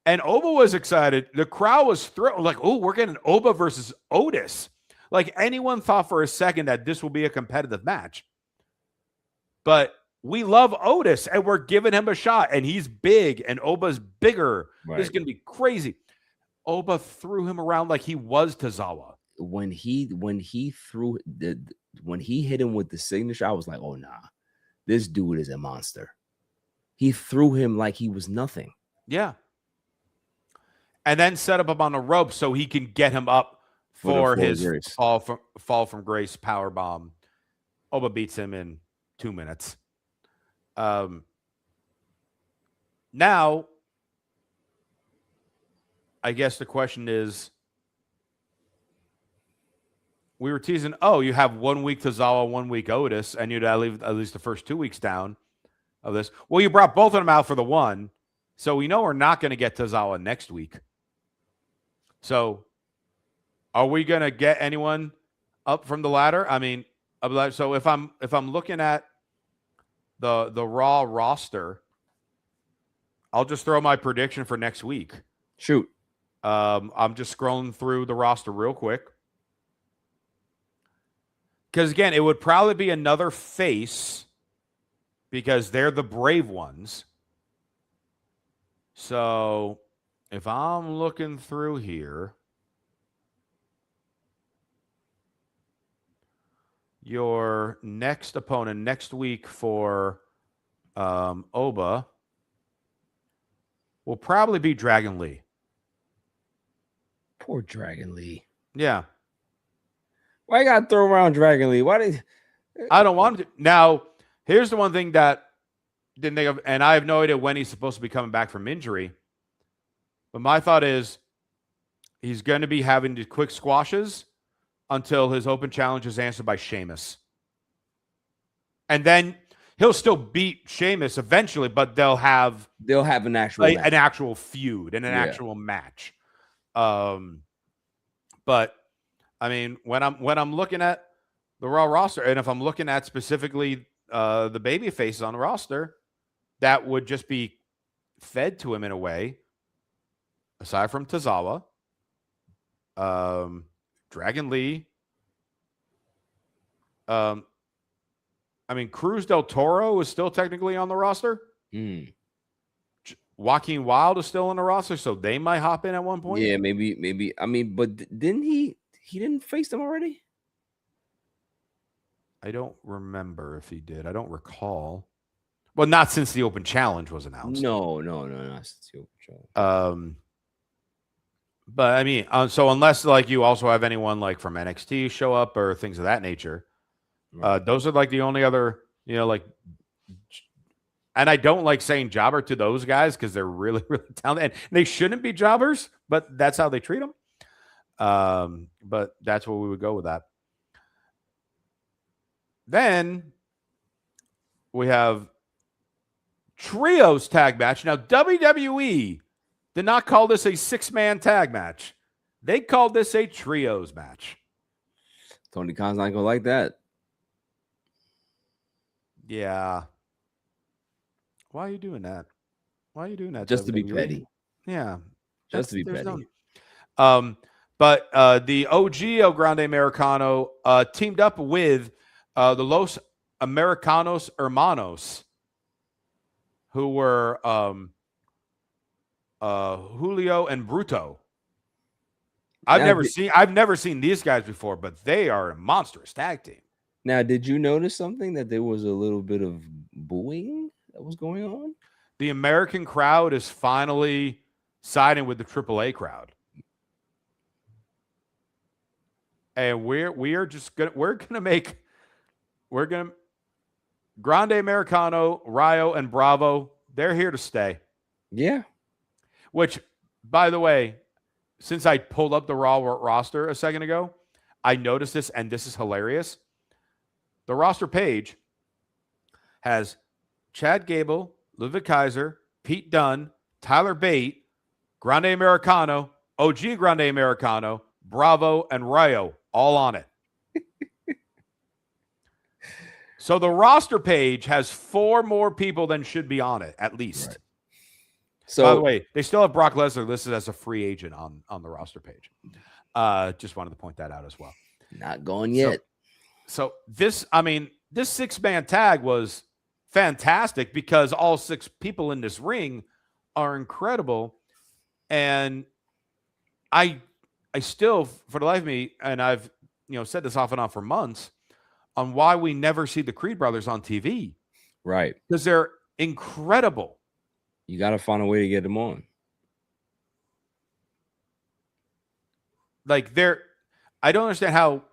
And Oba was excited. The crowd was thrilled. Like, oh, we're getting Oba versus Otis. Like, anyone thought for a second that this will be a competitive match. But we love Otis, and we're giving him a shot, and he's big, and Oba's bigger. Right. This is going to be crazy. Oba threw him around like he was Tozawa. When he hit him with the signature, I was like, oh, nah, this dude is a monster. He threw him like he was nothing. Yeah. And then set him up on a rope so he can get him up for his fall from grace power bomb. Oba beats him in 2 minutes. Now, I guess the question is, we were teasing, oh, you have 1 week Tozawa, 1 week Otis, and you'd leave at least the first 2 weeks down of this. Well, you brought both of them out for the one, so we know we're not going to get Tozawa next week. So, are we going to get anyone up from the ladder? I mean, so if I'm looking at the Raw roster, I'll just throw my prediction for next week. Shoot. I'm just scrolling through the roster real quick. Because, again, it would probably be another face because they're the brave ones. So, if I'm looking through here, your next opponent next week for Oba will probably be Dragon Lee. Poor Dragon Lee. Yeah. Why you gotta throw around Dragon Lee? I don't want to. Now, here's the one thing that didn't think of, and I have no idea when he's supposed to be coming back from injury. But my thought is he's going to be having the quick squashes until his open challenge is answered by Sheamus. And then he'll still beat Sheamus eventually, but they'll have an actual match. an actual feud and an Yeah. actual match. But I mean, when I'm looking at the Raw roster, and if I'm looking at specifically the baby faces on the roster, that would just be fed to him in a way, aside from Tozawa, Dragon Lee. I mean, Cruz del Toro is still technically on the roster. Joaquin Wilde is still on the roster, so they might hop in at one point. Yeah, maybe. I mean, but didn't he didn't face them already? I don't remember if he did. I don't recall. Well, not since the Open Challenge was announced. No, not since the Open Challenge. But I mean, so unless like you also have anyone like from NXT show up or things of that nature, right. Those are like the only other, like. And I don't like saying jobber to those guys because they're really, really talented. And they shouldn't be jobbers, but that's how they treat them. But that's where we would go with that. Then we have trios tag match. Now, WWE did not call this a 6-man tag match. They called this a trios match. Tony Khan's not going to like that. Yeah. Why are you doing that? Why are you doing that? Just WWE? To be petty. Yeah. Just to be petty. But the OG El Grande Americano teamed up with the Los Americanos Hermanos, who were Julio and Bruto. I've never seen these guys before, but they are a monstrous tag team. Now, did you notice something that there was a little bit of booing that was going on? The American crowd is finally siding with the AAA crowd. And we're gonna Grande Americano, Rayo, and Bravo, they're here to stay. Yeah. Which, by the way, since I pulled up the Raw roster a second ago, I noticed this, and this is hilarious. The roster page has Chad Gable, Ludwig Kaiser, Pete Dunne, Tyler Bate, Grande Americano, OG Grande Americano, Bravo, and Rayo all on it. So the roster page has 4 more people than should be on it, at least. Right. So, by the way, they still have Brock Lesnar listed as a free agent on the roster page. Just wanted to point that out as well. Not gone yet. So this 6-man tag was fantastic because all 6 people in this ring are incredible. And I still, for the life of me, and I've said this off and on for months, on why we never see the Creed brothers on TV. Right. Because they're incredible. You got to find a way to get them on. Like I don't understand how,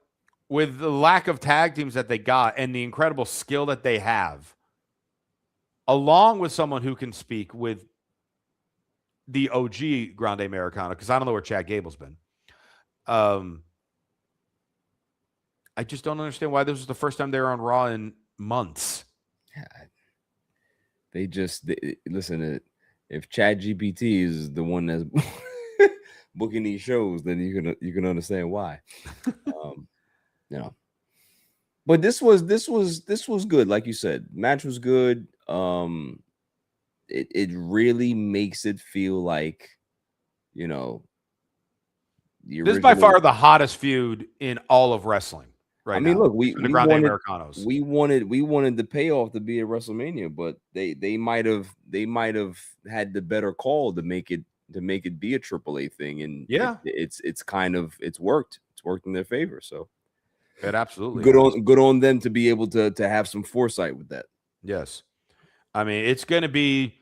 with the lack of tag teams that they got and the incredible skill that they have, along with someone who can speak with the OG Grande Americano, because I don't know where Chad Gable's been. I just don't understand why this was the first time they were on Raw in months. They listen. If Chad GPT is the one that's booking these shows, then you can understand why. But this was good, like you said. Match was good. It really makes it feel like, this is by far the hottest feud in all of wrestling. Right. I mean, look, we wanted the payoff to be at WrestleMania, but they might have had the better call to make it be a AAA thing, and it's worked. It's worked in their favor. So it absolutely good on them to be able to have some foresight with that. Yes, I mean it's going to be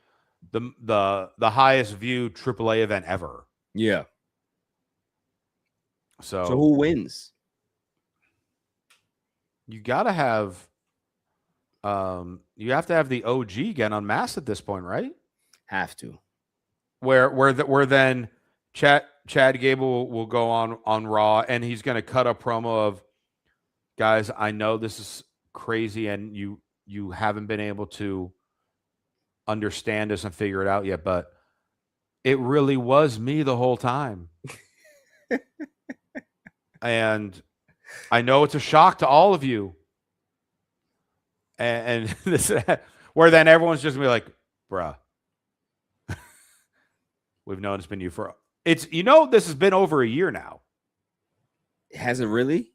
the highest viewed AAA event ever. Yeah. So who wins? You gotta have, you have to have the OG get unmasked at this point, right? Have to. Where then Chad Gable will go on Raw, and he's gonna cut a promo of, guys, I know this is crazy, and you haven't been able to understand this and figure it out yet, but it really was me the whole time. And I know it's a shock to all of you. And this, where then everyone's just gonna be like, bruh, we've known it's been you for this has been over a year now. Has it really?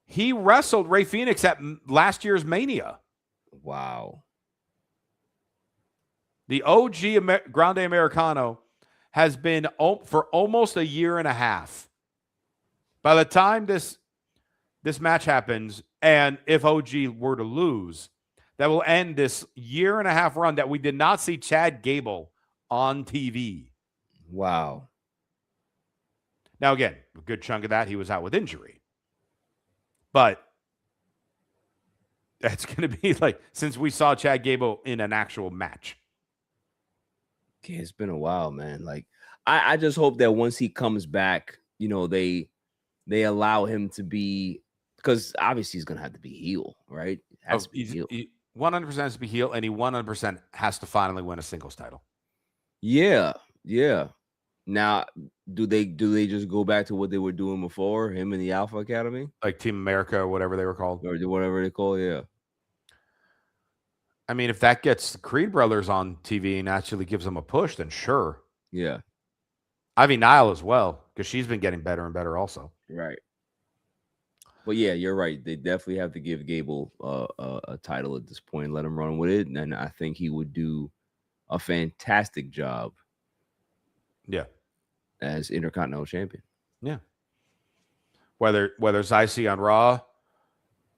He wrestled Rey Fenix at last year's Mania. Wow. The OG Grande Americano has been for almost a year and a half. By the time this match happens, and if OG were to lose, that will end this year and a half run that we did not see Chad Gable on TV. Wow. Now, again, a good chunk of that, he was out with injury. But that's going to be like, since we saw Chad Gable in an actual match. Yeah, it's been a while, man. Like, I just hope that once he comes back, they allow him to be, because obviously he's going to have to be heel, right? Has to be heel. He 100% has to be heel, and he 100% has to finally win a singles title. Yeah. Now, do they just go back to what they were doing before, him in the Alpha Academy? Like Team America or whatever they were called. Or whatever they call it, yeah. I mean, if that gets the Creed brothers on TV and actually gives them a push, then sure. Yeah. Ivy Nile as well, because she's been getting better and better also. Right. But yeah, you're right. They definitely have to give Gable a title at this point, let him run with it. And I think he would do a fantastic job. Yeah. As Intercontinental Champion. Yeah. Whether it's IC on Raw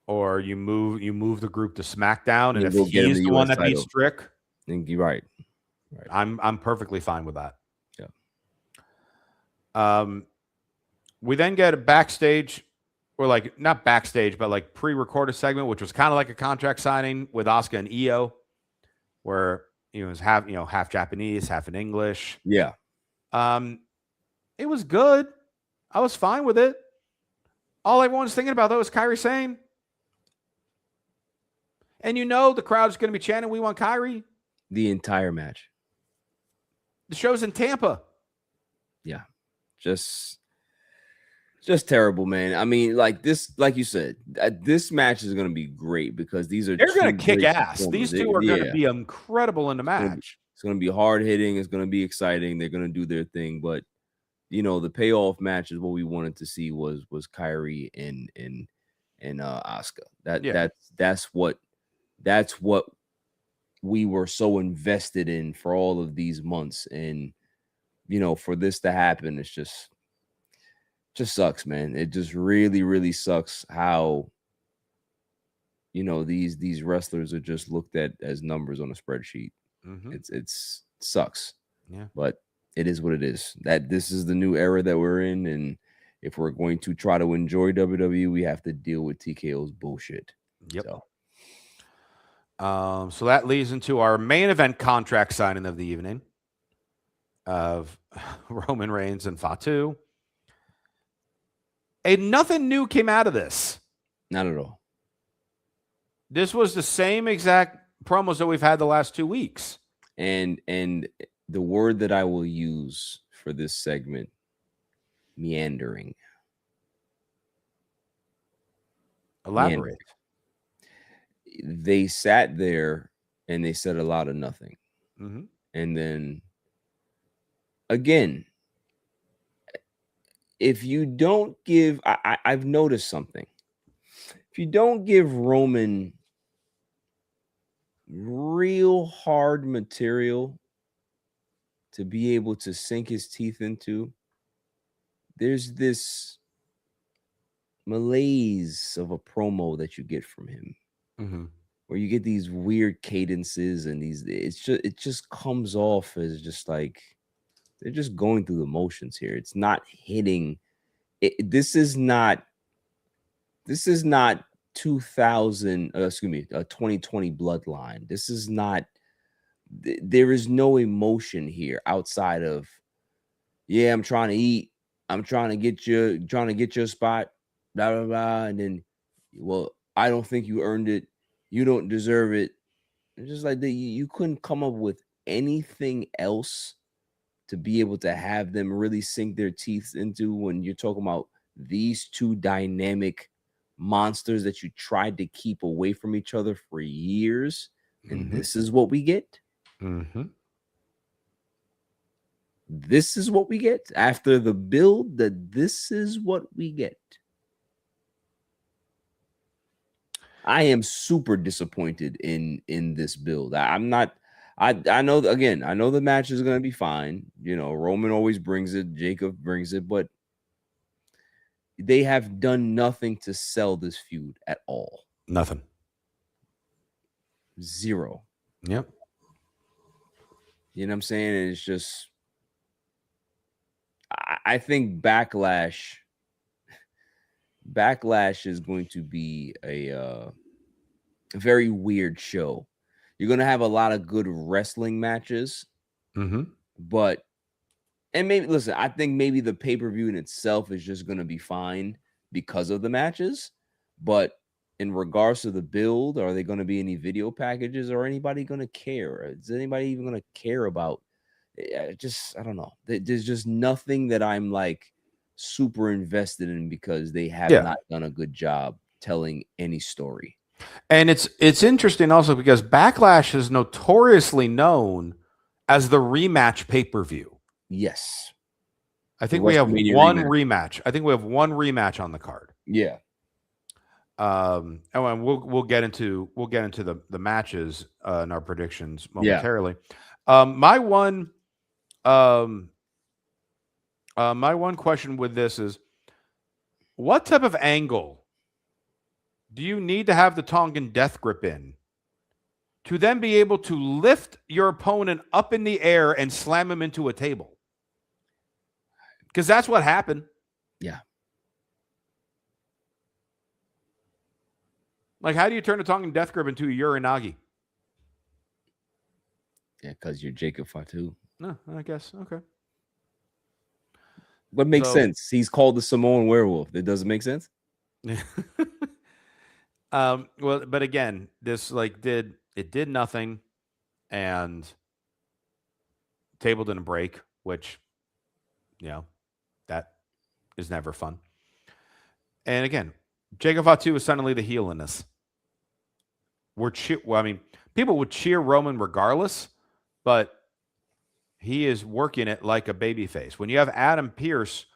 or you move the group to SmackDown, and if he's the one that beats Strick, you're right. I'm perfectly fine with that. Yeah. We then get a backstage, or like not backstage, but like pre-recorded segment, which was kind of like a contract signing with Asuka and Io, where it was half Japanese, half in English. Yeah. It was good. I was fine with it. All everyone's thinking about though is Kairi Sane. And the crowd's going to be chanting, "We want Kairi." The entire match. The show's in Tampa. Yeah. Just terrible, man. I mean, like you said, this match is going to be great because they're going to kick ass. These two are going to be incredible in the match. It's going to be hard hitting. It's going to be exciting. They're going to do their thing. But, the payoff match is what we wanted to see was Kairi and Asuka. That's what we were so invested in for all of these months. And, for this to happen, it's just sucks, man. It just really, really sucks how, these wrestlers are just looked at as numbers on a spreadsheet. Mm-hmm. It's sucks. Yeah. But it is what it is. That this is the new era that we're in. And if we're going to try to enjoy WWE, we have to deal with TKO's bullshit. Yep. So that leads into our main event contract signing of the evening of Roman Reigns and Fatu. And nothing new came out of this. Not at all. This was the same exact promos that we've had the last 2 weeks. And the word that I will use for this segment, meandering. Elaborate. They sat there and they said a lot of nothing. Mm-hmm. And then again, if you don't give, I've noticed something. If you don't give Roman real hard material to be able to sink his teeth into, there's this malaise of a promo that you get from him. Mm-hmm. Where you get these weird cadences and it just comes off as just like they're just going through the motions here. It's not hitting. This is not 2020 Bloodline. This is not. There is no emotion here outside of, yeah, I'm trying to eat. I'm trying to get your spot. Blah blah blah, and then, well, I don't think you earned it. You don't deserve it. It's just like you couldn't come up with anything else to be able to have them really sink their teeth into when you're talking about these two dynamic monsters that you tried to keep away from each other for years. And Mm-hmm. this is what we get. Mm-hmm. This is what we get after the build. That this is what we get. I am super disappointed in this build. I'm not. I know again. I know the match is going to be fine. You know, Roman always brings it. Jacob brings it, but they have done nothing to sell this feud at all. Nothing. Zero. Yep. You know what I'm saying? It's just. I think Backlash is going to be a very weird show. You're going to have a lot of good wrestling matches, Mm-hmm. but and maybe listen, I think maybe the pay-per-view in itself is just going to be fine because of the matches, but in regards to the build, are they going to be any video packages or anybody going to care? Is anybody even going to care about I don't know. There's just nothing that I'm like super invested in because they have Yeah. not done a good job telling any story. And it's interesting also because Backlash is notoriously known as the rematch pay-per-view. Yes. I The think we have WrestleMania one rematch. rematch. I think we have one rematch on the card. Yeah. And we'll get into the matches in our predictions Yeah. momentarily. My one question with this is, what type of angle do you need to have the Tongan death grip in to then be able to lift your opponent up in the air and slam him into a table? Because that's what happened. Yeah. Like, how do you turn a Tongan death grip into a Uranagi? Yeah, because you're Jacob Fatu. No, I guess. Okay. What makes So- sense? He's called the Samoan werewolf. It doesn't make sense. Well, but again, this did nothing, and table didn't break, which, that is never fun. And again, Jacob Fatu is suddenly the heel in this. People would cheer Roman regardless, but he is working it like a babyface. When you have Adam Pearce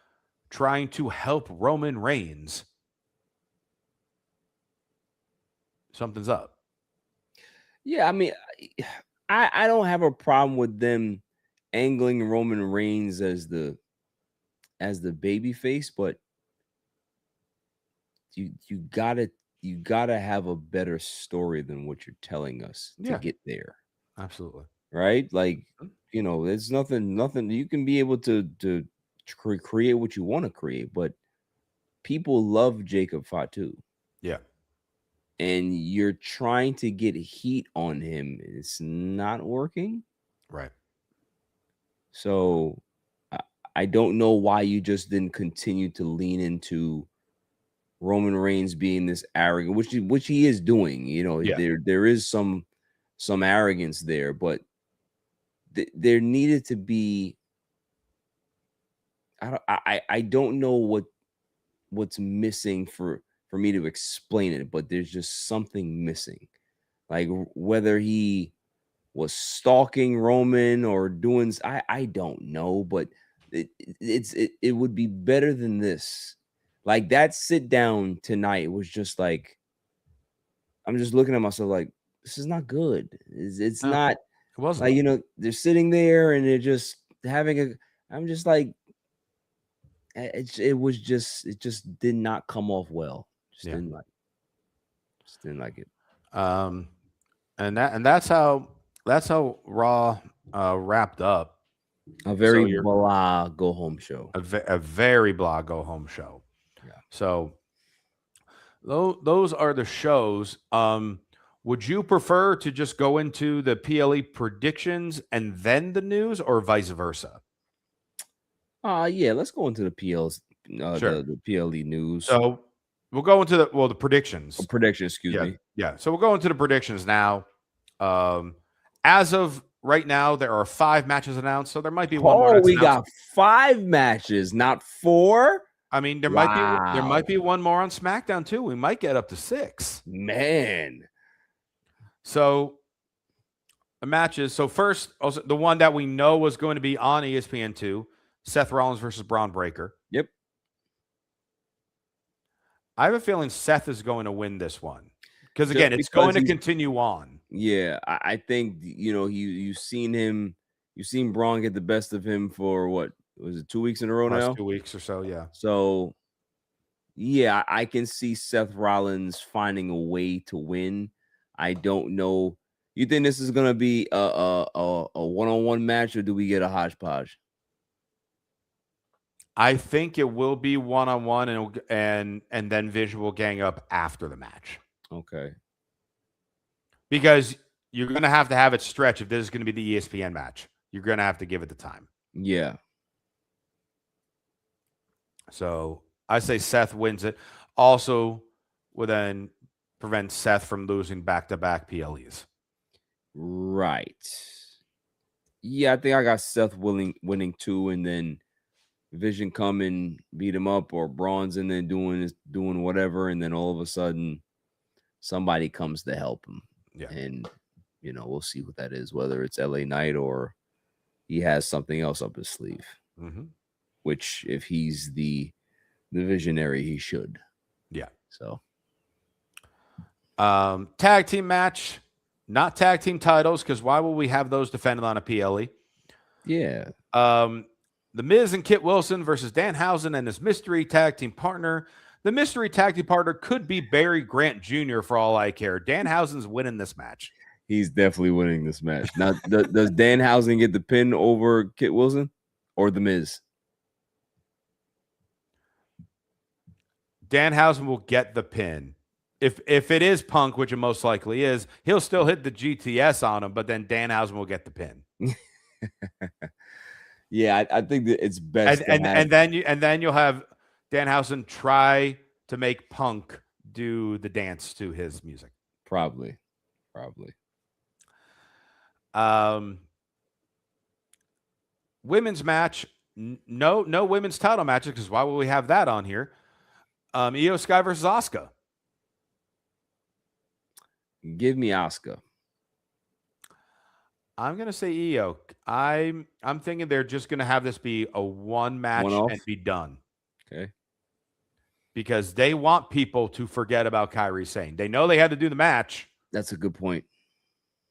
trying to help Roman Reigns, something's up. Yeah, I mean, I don't have a problem with them angling Roman Reigns as the baby face, but you gotta have a better story than what you're telling us to Yeah. get there. Absolutely. Right? Like, there's nothing you can be able to create what you want to create, but people love Jacob Fatu. Yeah. And you're trying to get heat on him. It's not working. Right. So I don't know why you just didn't continue to lean into Roman Reigns being this arrogant, which he is doing. Yeah. There is some arrogance there, but there needed to be. I don't know what's missing for me to explain it, but there's just something missing. Like whether he was stalking Roman or doing, I don't know, but it would be better than this. Like that sit down tonight was just like, I'm just looking at myself like, this is not good. It's No, not it wasn't. like, they're sitting there and they're just having a, I'm just like, it just did not come off well. Just Yeah. didn't like it. And that's how Raw wrapped up. A very you're- blah go home show. A very blah go home show. Yeah. So those are the shows. Would you prefer to just go into the PLE predictions and then the news, or vice versa? Yeah, let's go into the PLs, Sure. the PLE news. So we'll go into the predictions. Prediction, excuse Yeah, me. yeah. So we'll go into the predictions now. As of right now, there are 5 matches announced, so there might be one more Oh, that's we announced. got 5 matches, not 4. I mean, there Wow. might be one more on SmackDown too. We might get up to 6. Man. So the matches. So first, also, the one that we know was going to be on ESPN2, Seth Rollins versus Braun Breaker. Yep. I have a feeling Seth is going to win this one because again, it's going to continue on. Yeah, I think you've seen him, you've seen Braun get the best of him for what was it 2 weeks in a row now? Last 2 weeks or so, yeah. So yeah, I can see Seth Rollins finding a way to win. I don't know. You think this is gonna be a one-on-one match, or do we get a hodgepodge? I think it will be one-on-one, and then Vision will gang up after the match. Okay. Because you're going to have it stretch if this is going to be the ESPN match. You're going to have to give it the time. Yeah. So I say Seth wins it. Also, will then prevent Seth from losing back-to-back PLEs. Right. Yeah, I think I got Seth winning 2, and then Vision come and beat him up, or Braun's in there doing whatever, and then all of a sudden somebody comes to help him. Yeah. And we'll see what that is, whether it's LA Knight or he has something else up his sleeve. Mm-hmm. Which, if he's the visionary, he should. Yeah. So tag team match, not tag team titles, because why will we have those defended on a PLE? Yeah. The Miz and Kit Wilson versus Danhausen and his mystery tag team partner. The mystery tag team partner could be Barry Grant Jr. for all I care. Danhausen's winning this match. He's definitely winning this match. Now, does Danhausen get the pin over Kit Wilson or the Miz? Danhausen will get the pin. If it is Punk, which it most likely is, he'll still hit the GTS on him, but then Danhausen will get the pin. Yeah, I think that it's best. And then you'll have Danhausen try to make Punk do the dance to his music. Probably. Women's match, no women's title matches, because why would we have that on here? Io Sky versus Asuka. Give me Asuka. I'm gonna say Io. I'm thinking they're just gonna have this be a one match and be done. Okay. Because they want people to forget about Kairi Sane. They know they had to do the match. That's a good point.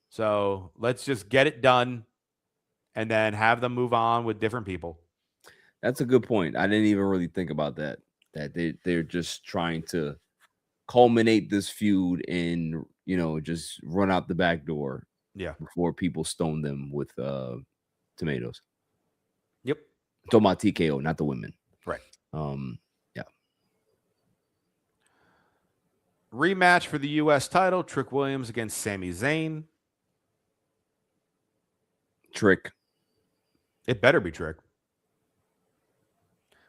So let's just get it done and then have them move on with different people. That's a good point. I didn't even really think about that. That they're just trying to culminate this feud and just run out the back door. Yeah. Before people stone them with tomatoes. Yep. I'm talking about TKO, not the women. Right. Yeah. Rematch for the U.S. title: Trick Williams against Sami Zayn. Trick. It better be Trick.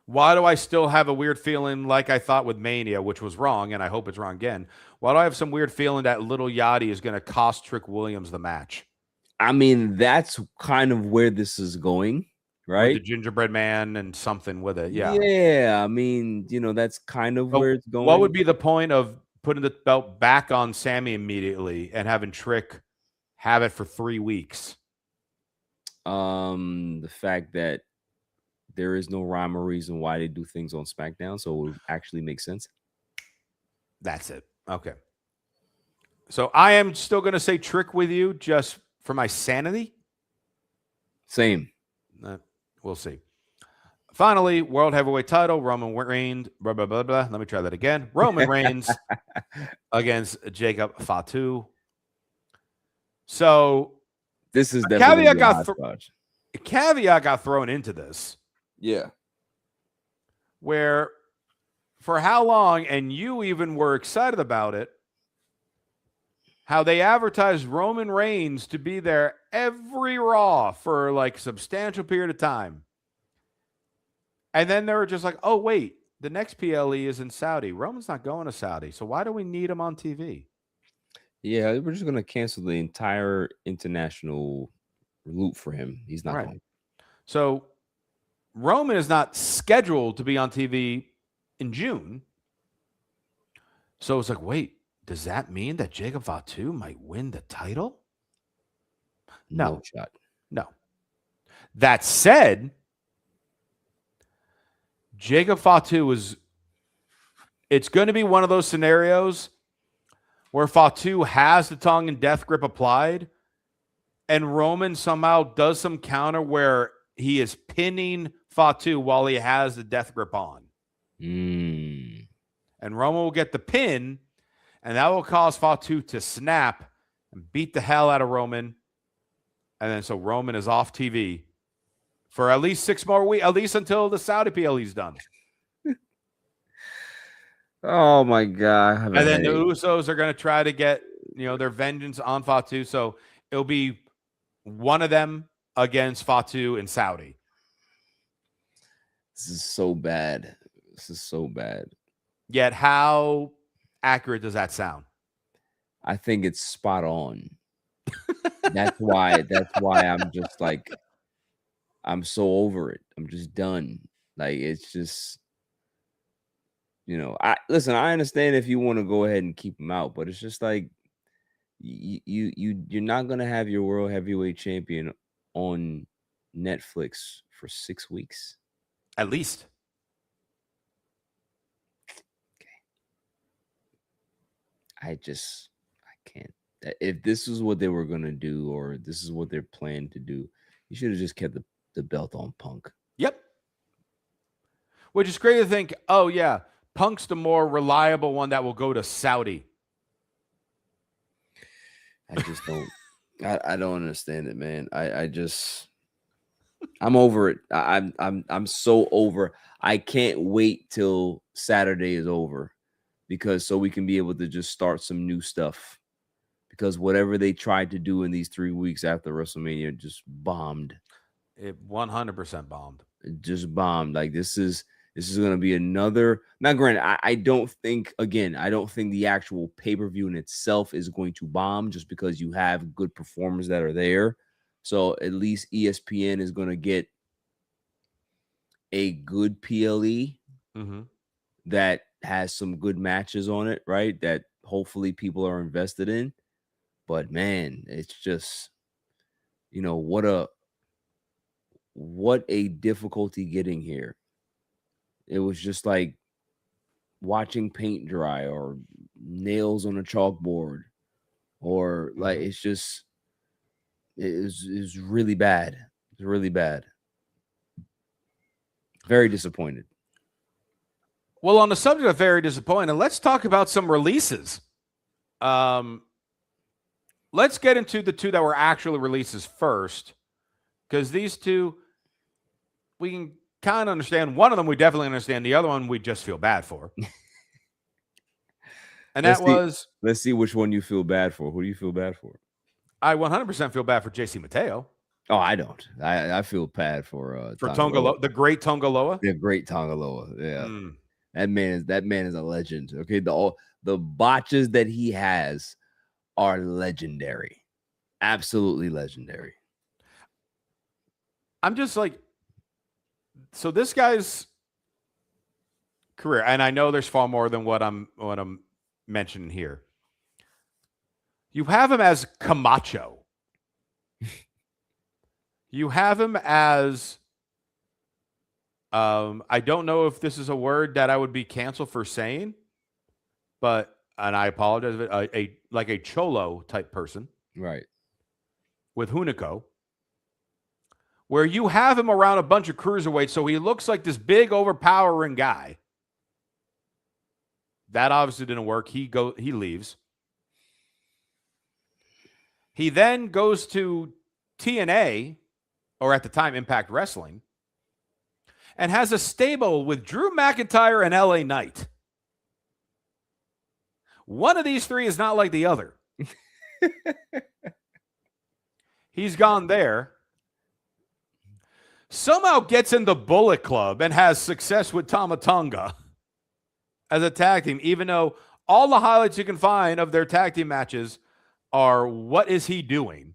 Why do I still have a weird feeling, like I thought with Mania, which was wrong, and I hope it's wrong again? Why do I have some weird feeling that Little Yachty is going to cost Trick Williams the match? I mean, that's kind of where this is going, right? With the gingerbread man and something with it. Yeah. Yeah. I mean, that's kind of where it's going. What would be the point of putting the belt back on Sammy immediately and having Trick have it for 3 weeks? The fact that there is no rhyme or reason why they do things on SmackDown, so it would actually make sense. That's it. Okay. So I am still going to say Trick with you just for my sanity. Same. We'll see. Finally, World Heavyweight title, Roman Reigns. Blah, blah, blah, blah. Let me try that again. Roman Reigns against Jacob Fatu. So this is definitely a caveat got thrown into this. Yeah. Where for how long, and you even were excited about it, how they advertised Roman Reigns to be there every Raw for like a substantial period of time. And then they were just like, oh, wait, the next PLE is in Saudi. Roman's not going to Saudi, so why do we need him on TV? Yeah, we're just gonna cancel the entire international loop for him. He's not Right. going. So Roman is not scheduled to be on TV in June. So it's like, wait, does that mean that Jacob Fatu might win the title? No shot. No. That said, Jacob Fatu it's going to be one of those scenarios where Fatu has the tongue and death grip applied, and Roman somehow does some counter where he is pinning Fatu while he has the death grip on. Mm. And Roman will get the pin, and that will cause Fatu to snap and beat the hell out of Roman. And then so Roman is off TV for at least 6 more weeks, at least until the Saudi PLE is done. Oh my God. And then the Usos are going to try to get, their vengeance on Fatu. So it'll be one of them against Fatu in Saudi. This is so bad. This is so bad. Yet how accurate does that sound? I think it's spot on. That's why I'm just like, I'm so over it. I'm just done. Like, it's just, I understand if you want to go ahead and keep him out, but it's just like you're not gonna have your world heavyweight champion on Netflix for 6 weeks. At least. I can't. If this is what they were gonna do, or this is what they're planning to do, you should have just kept the belt on Punk. Yep. Which is great to think, oh yeah, Punk's the more reliable one that will go to Saudi. I just don't. I don't understand it, man. I'm over it. I'm so over. I can't wait till Saturday is over, because so we can be able to just start some new stuff. Because whatever they tried to do in these 3 weeks after WrestleMania just bombed. It 100% bombed. It just bombed. Like, this is going to be another. Now, granted, I don't think the actual pay-per-view in itself is going to bomb, just because you have good performers that are there. So at least ESPN is going to get a good PLE that has some good matches on it, right? That hopefully people are invested in. But man, it's just, what a difficulty getting here. It was just like watching paint dry, or nails on a chalkboard, or like, it's really bad. It's really bad. Very disappointed. Well, on the subject of very disappointed, let's talk about some releases. Let's get into the two that were actually releases first, because these two, we can kind of understand. One of them we definitely understand. The other one we just feel bad for. And let's see which one you feel bad for. Who do you feel bad for? I 100% feel bad for JC Mateo. Oh, I don't. I feel bad for Tongaloa, the great Tongaloa. The great Tongaloa. Yeah. That man is a legend. Okay. The botches that he has are legendary. Absolutely legendary. I'm just like, so this guy's career, and I know there's far more than what I'm mentioning here. You have him as Camacho. You have him as I don't know if this is a word that I would be canceled for saying, but, and I apologize, like a cholo type person, right? With Hunico, where you have him around a bunch of cruiserweights, so he looks like this big, overpowering guy. That obviously didn't work. He leaves. He then goes to TNA, or at the time Impact Wrestling, and has a stable with Drew McIntyre and LA Knight. One of these three is not like the other. He's gone there. Somehow gets in the Bullet Club and has success with Tama Tonga. as a tag team, even though all the highlights you can find of their tag team matches are what is he doing?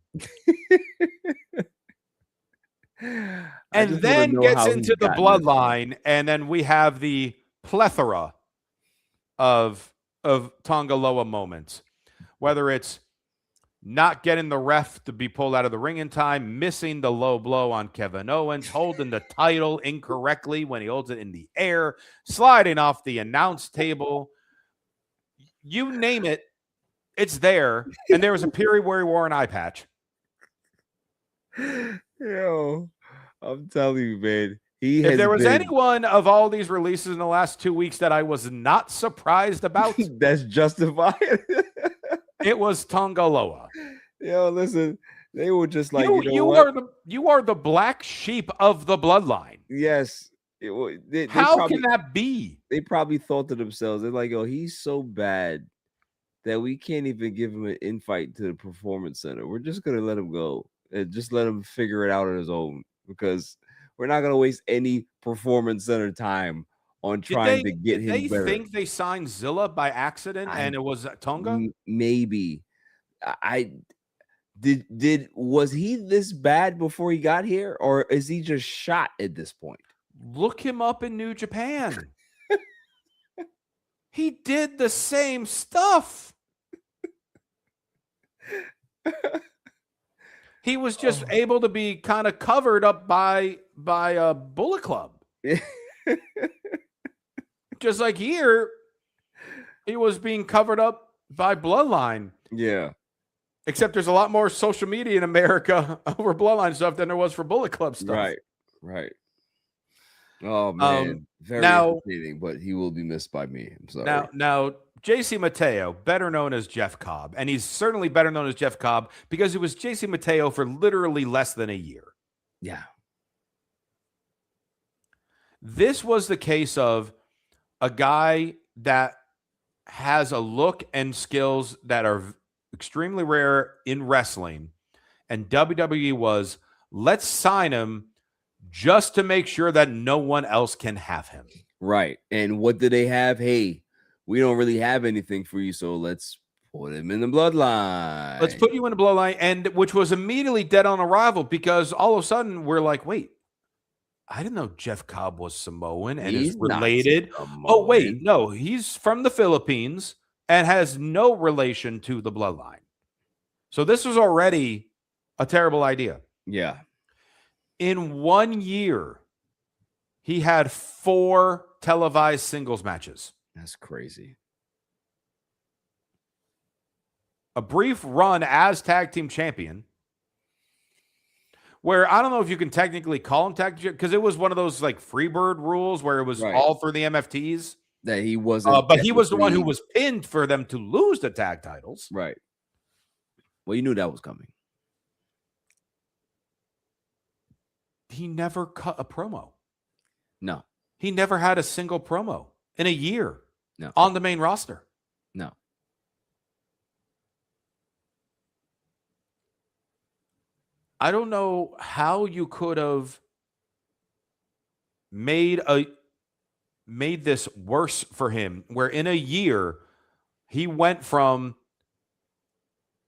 I And just want to then know gets how he's into the gotten this far. bloodline, and then we have the plethora of Tonga Loa moments, whether it's not getting the ref to be pulled out of the ring in time, missing the low blow on Kevin Owens, holding the title incorrectly when he holds it in the air, sliding off the announce table. You name it, it's there. And there was a period where he wore an eye patch. Yo, I'm telling you, man. He If has there was been anyone of all these releases in the last 2 weeks that I was not surprised about, that's justified. it was Tonga Loa. Yo, listen, they were just like, You are the black sheep of the bloodline. yes. How can that be? They probably thought to themselves, they're like, "Oh, he's so bad that we can't even give him an invite to the performance center. We're just gonna let him go and just let him figure it out on his own because we're not gonna waste any performance center time on trying to get Did him they better." think they signed Zilla by accident and it was Tonga? Maybe I was he this bad before he got here, or is he just shot at this point? Look him up in New Japan. He did the same stuff. He was just able to be kind of covered up by a Bullet Club. Just like here, he was being covered up by Bloodline. Yeah. Except there's a lot more social media in America over Bloodline stuff than there was for Bullet Club stuff. Right. Oh man, very entertaining, but he will be missed by me. I'm sorry. Now, JC Mateo, better known as Jeff Cobb, and he's certainly better known as Jeff Cobb because it was JC Mateo for literally less than a year. Yeah. This was the case of a guy that has a look and skills that are extremely rare in wrestling, and WWE was, let's sign him just to make sure that no one else can have him. Right. And what do they have? Hey, we don't really have anything for you, so let's put him in the bloodline. Let's put you in the bloodline, and which was immediately dead on arrival because all of a sudden we're like, wait, I didn't know Jeff Cobb was Samoan and is related. Oh, wait, no, he's from the Philippines and has no relation to the bloodline. So this was already a terrible idea. Yeah. In 1 year, he had 4 televised singles matches. That's crazy. A brief run as tag team champion, where I don't know if you can technically call him tag team because it was one of those like Freebird rules where it was all for the MFTs. That he wasn't. But he was the one who was pinned for them to lose the tag titles. Right. Well, you knew that was coming. He never cut a promo. No. He never had a single promo in a year. No. On the main roster. No. I don't know how you could have made this worse for him, where in a year he went from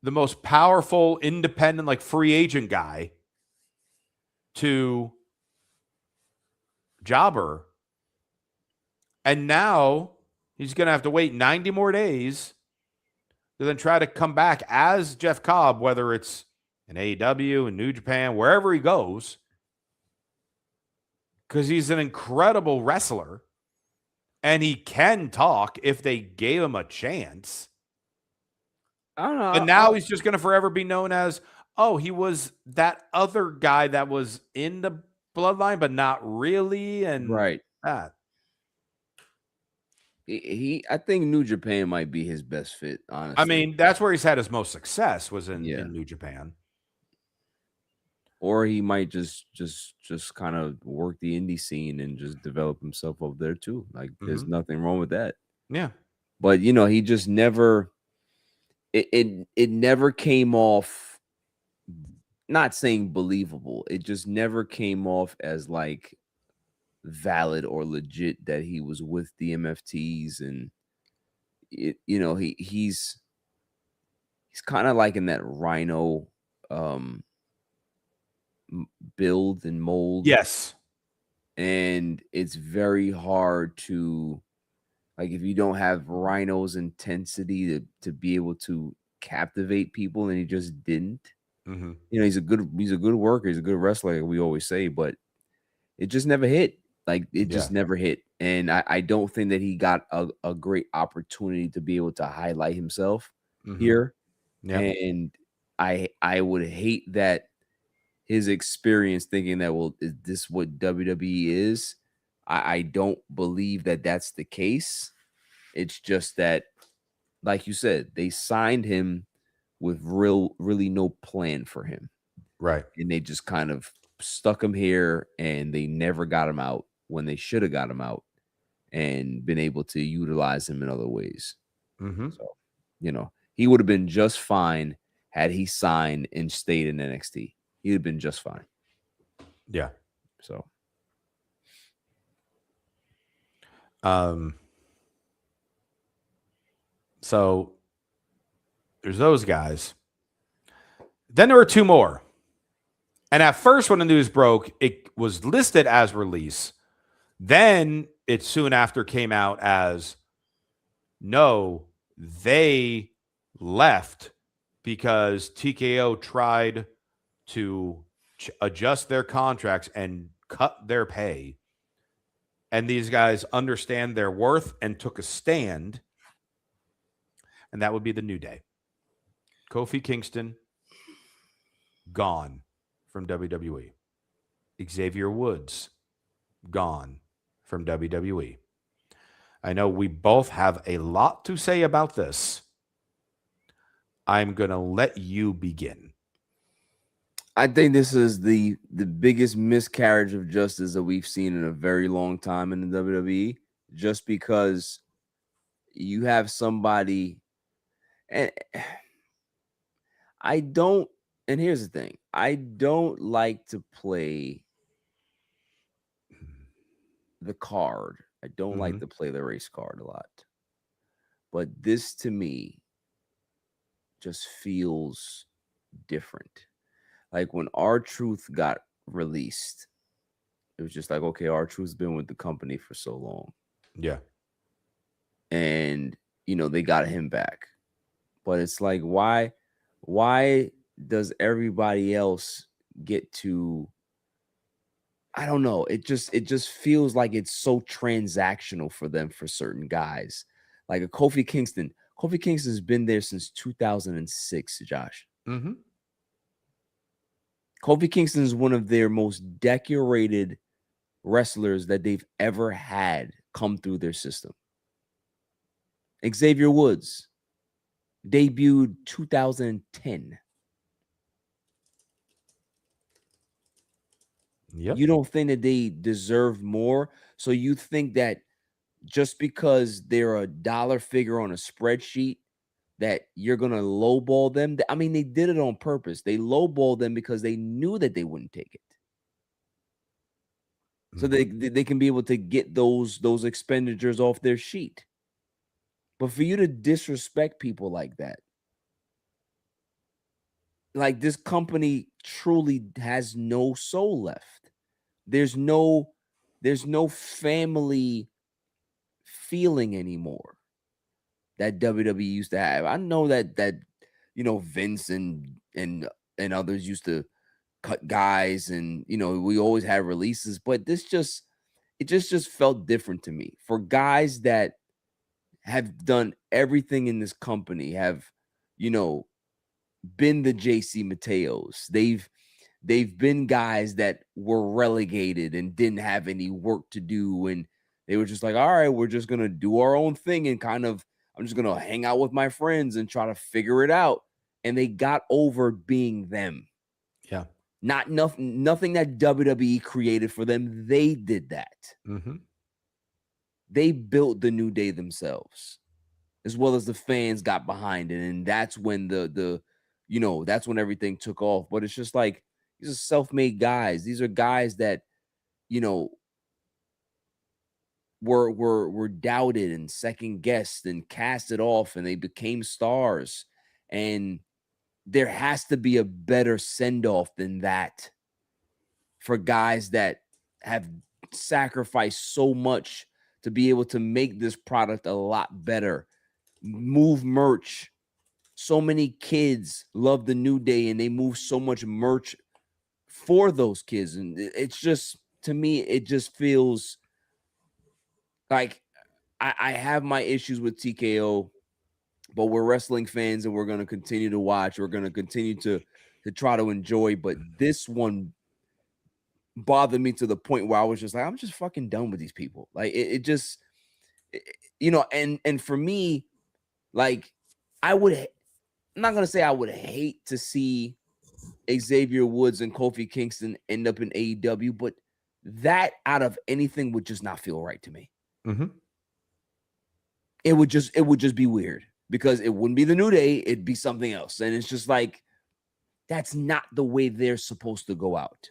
the most powerful independent like free agent guy to jobber, and now he's going to have to wait 90 more days to then try to come back as Jeff Cobb, whether it's in AEW, in New Japan, wherever he goes, because he's an incredible wrestler and he can talk if they gave him a chance. I don't know. And now he's just going to forever be known as, oh, he was that other guy that was in the bloodline, but not really. And that. I think New Japan might be his best fit, honestly. I mean, that's where he's had his most success was in New Japan. Or he might just kind of work the indie scene and just develop himself over there too. Like there's nothing wrong with that. Yeah. But you know, he just never it never came off, not saying believable. It just never came off as like valid or legit that he was with the MFTs, and he's kind of like in that Rhino build and mold. Yes. And it's very hard to, like, if you don't have Rhino's intensity to be able to captivate people, and he just didn't. Mm-hmm. He's a good worker, he's a good wrestler, like we always say, but it just never hit. Like, it just never hit. And I don't think that he got a great opportunity to be able to highlight himself here. Yeah. And I would hate that his experience thinking that, well, is this what WWE is? I don't believe that that's the case. It's just that, like you said, they signed him with really no plan for him. Right. And they just kind of stuck him here, and they never got him out when they should have got him out and been able to utilize him in other ways. Mm-hmm. So, he would have been just fine had he signed and stayed in NXT. He'd have been just fine. Yeah. So, so there's those guys. Then there were two more. And at first, when the news broke, it was listed as release. Then it soon after came out as, no, they left because TKO tried to adjust their contracts and cut their pay. And these guys understand their worth and took a stand. And that would be the New Day. Kofi Kingston, gone from WWE. Xavier Woods, gone from WWE. I know we both have a lot to say about this. I'm going to let you begin. I think this is the biggest miscarriage of justice that we've seen in a very long time in the WWE, just because you have somebody, and and here's the thing, I don't like to play the card. I don't like to play the race card a lot. But this, to me, just feels different. Like, when R-Truth got released, it was just like, okay, R-Truth's been with the company for so long. Yeah. And, they got him back. But it's like, why does everybody else get to, I don't know. It just feels like it's so transactional for them, for certain guys. Like a Kofi Kingston. Kofi Kingston's been there since 2006, Josh. Mm-hmm. Kofi Kingston is one of their most decorated wrestlers that they've ever had come through their system. Xavier Woods debuted 2010. Yep. You don't think that they deserve more? So you think that just because they're a dollar figure on a spreadsheet, that you're going to lowball them? I mean, they did it on purpose. They lowballed them because they knew that they wouldn't take it. So they can be able to get those expenditures off their sheet. But for you to disrespect people like that, like, this company truly has no soul left. There's no family feeling anymore that WWE used to have. I know that Vince and others used to cut guys, and we always had releases, but it just felt different to me. For guys that have done everything in this company, have been the JC Mateos, they've been guys that were relegated and didn't have any work to do, and they were just like, all right, we're just gonna do our own thing, and I'm just gonna hang out with my friends and try to figure it out. And they got over being them. Yeah. Nothing that WWE created for them. They did that. Mm-hmm. They built the New Day themselves, as well as the fans got behind it. And that's when that's when everything took off. But it's just like, these are self-made guys. These are guys that, were doubted and second guessed and casted off, and they became stars. And there has to be a better send off than that for guys that have sacrificed so much to be able to make this product a lot better. Move merch. So many kids love the New Day, and they move so much merch for those kids. And it's just, to me, it just feels like I have my issues with TKO, but we're wrestling fans and we're going to continue to watch. We're going to continue to try to enjoy. But this one bothered me to the point where I was just like, I'm just fucking done with these people. Like it just, and for me, like I'm not going to say I would hate to see Xavier Woods and Kofi Kingston end up in AEW, but that out of anything would just not feel right to me. Mm-hmm. It would just be weird because it wouldn't be the New Day. It'd be something else. And it's just like, that's not the way they're supposed to go out.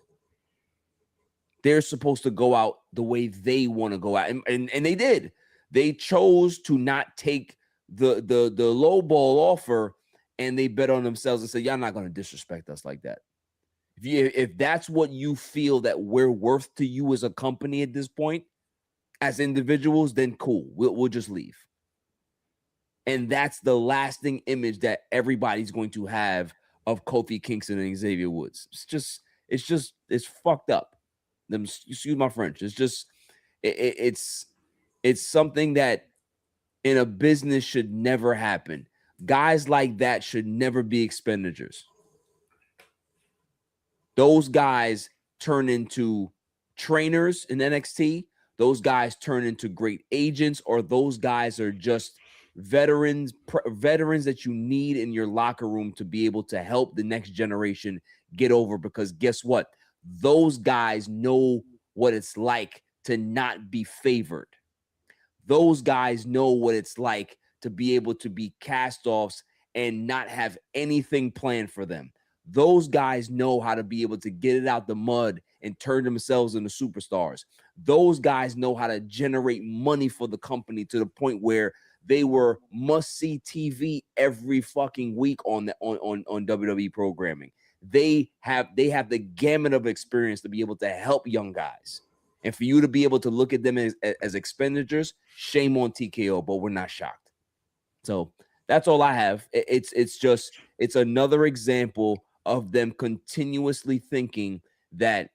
They're supposed to go out the way they want to go out. And they did. They chose to not take the low ball offer, and they bet on themselves and said, y'all not going to disrespect us like that. If that's what you feel that we're worth to you as a company at this point, as individuals, then cool. We'll just leave. And that's the lasting image that everybody's going to have of Kofi Kingston and Xavier Woods. It's fucked up. Excuse my French. It's just, it's something that in a business should never happen. Guys like that should never be expenditures. Those guys turn into trainers in NXT. Those guys turn into great agents, or those guys are just veterans that you need in your locker room to be able to help the next generation get over. Because guess what? Those guys know what it's like to not be favored. Those guys know what it's like to be able to be cast-offs and not have anything planned for them. Those guys know how to be able to get it out the mud and turn themselves into superstars. Those guys know how to generate money for the company to the point where they were must-see TV every fucking week on WWE programming. They have the gamut of experience to be able to help young guys. And for you to be able to look at them as expenditures, shame on TKO, but we're not shocked. So that's all I have. It's another example of them continuously thinking that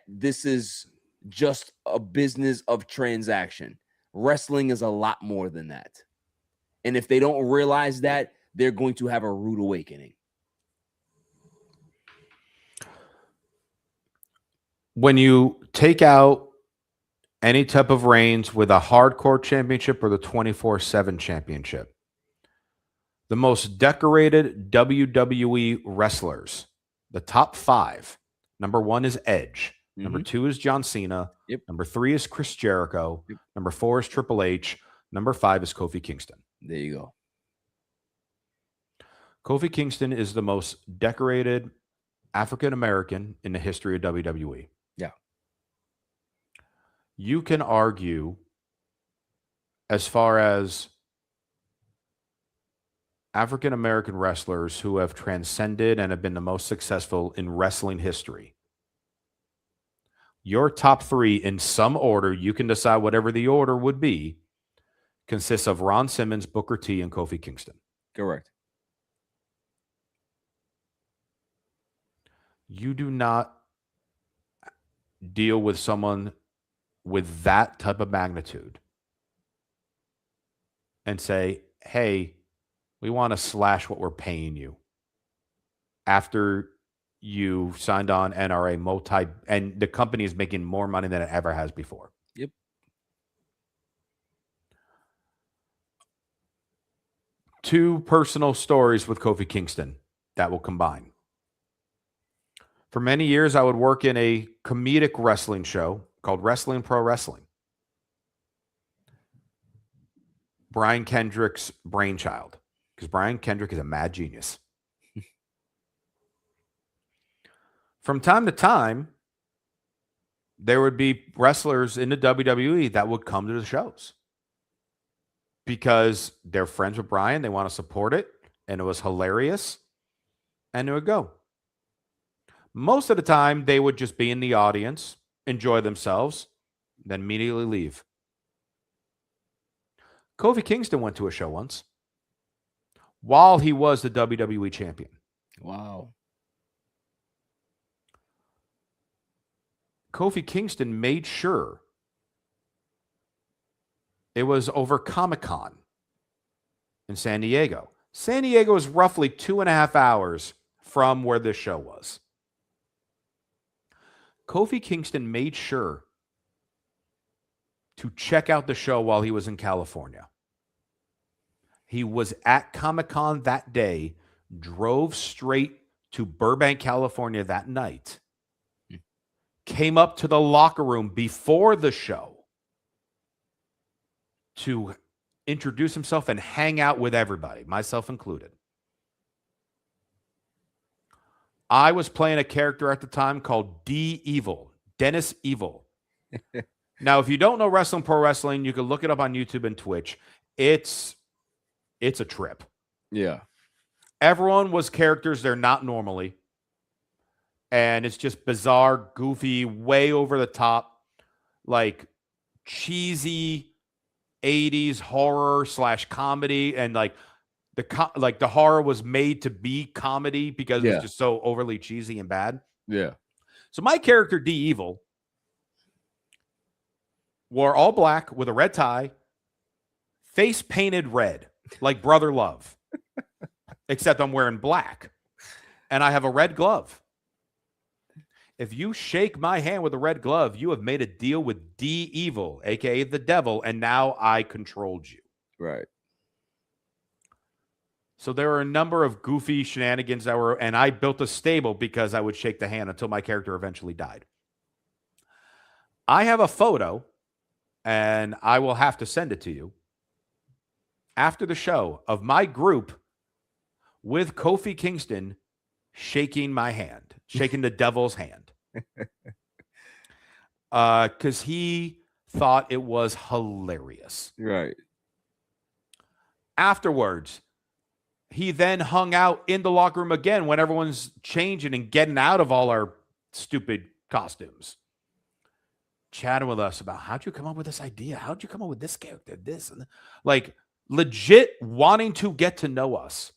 this is just a business of transaction. Wrestling is a lot more than that. And if they don't realize that, they're going to have a rude awakening. When you take out any type of reigns with a hardcore championship or the 24/7 championship, the most decorated WWE wrestlers, the top 5, number 1 is Edge. Mm-hmm. Number 2 is John Cena. Yep. Number 3 is Chris Jericho. Yep. Number 4 is Triple H. Number 5 is Kofi Kingston. There you go. Kofi Kingston is the most decorated African-American in the history of WWE. Yeah. You can argue as far as African-American wrestlers who have transcended and have been the most successful in wrestling history. Your top 3 in some order, you can decide whatever the order would be, consists of Ron Simmons, Booker T, and Kofi Kingston. Correct. You do not deal with someone with that type of magnitude and say, hey, we want to slash what we're paying you after you signed on NRA and the company is making more money than it ever has before. Yep. Two personal stories with Kofi Kingston that will combine. For many years, I would work in a comedic wrestling show called Wrestling Pro Wrestling. Brian Kendrick's brainchild, because Brian Kendrick is a mad genius. From time to time, there would be wrestlers in the WWE that would come to the shows because they're friends with Brian. They want to support it. And it was hilarious. And they would go. Most of the time, they would just be in the audience, enjoy themselves, then immediately leave. Kofi Kingston went to a show once while he was the WWE champion. Wow. Kofi Kingston made sure it was over Comic-Con in San Diego. San Diego is roughly 2.5 hours from where this show was. Kofi Kingston made sure to check out the show while he was in California. He was at Comic-Con that day, drove straight to Burbank, California that night, came up to the locker room before the show to introduce himself and hang out with everybody, myself included. I was playing a character at the time called D Evil, Dennis Evil. Now, if you don't know wrestling, pro wrestling, you can look it up on YouTube and Twitch. It's a trip. Yeah. Everyone was characters they're not normally. And it's just bizarre, goofy, way over the top, like cheesy 80s horror / comedy. And like the horror was made to be comedy because it was just so overly cheesy and bad. Yeah. So my character, D Evil, wore all black with a red tie, face painted red, like Brother Love, except I'm wearing black. And I have a red glove. If you shake my hand with a red glove, you have made a deal with D Evil, a.k.a. the devil, and now I controlled you. Right. So there were a number of goofy shenanigans that were, and I built a stable because I would shake the hand until my character eventually died. I have a photo, and I will have to send it to you after the show of my group with Kofi Kingston shaking my hand, shaking the devil's hand. Because he thought it was hilarious. Right. Afterwards, he then hung out in the locker room again when everyone's changing and getting out of all our stupid costumes. Chatting with us about how'd you come up with this idea? How'd you come up with this character? This and like legit wanting to get to know us.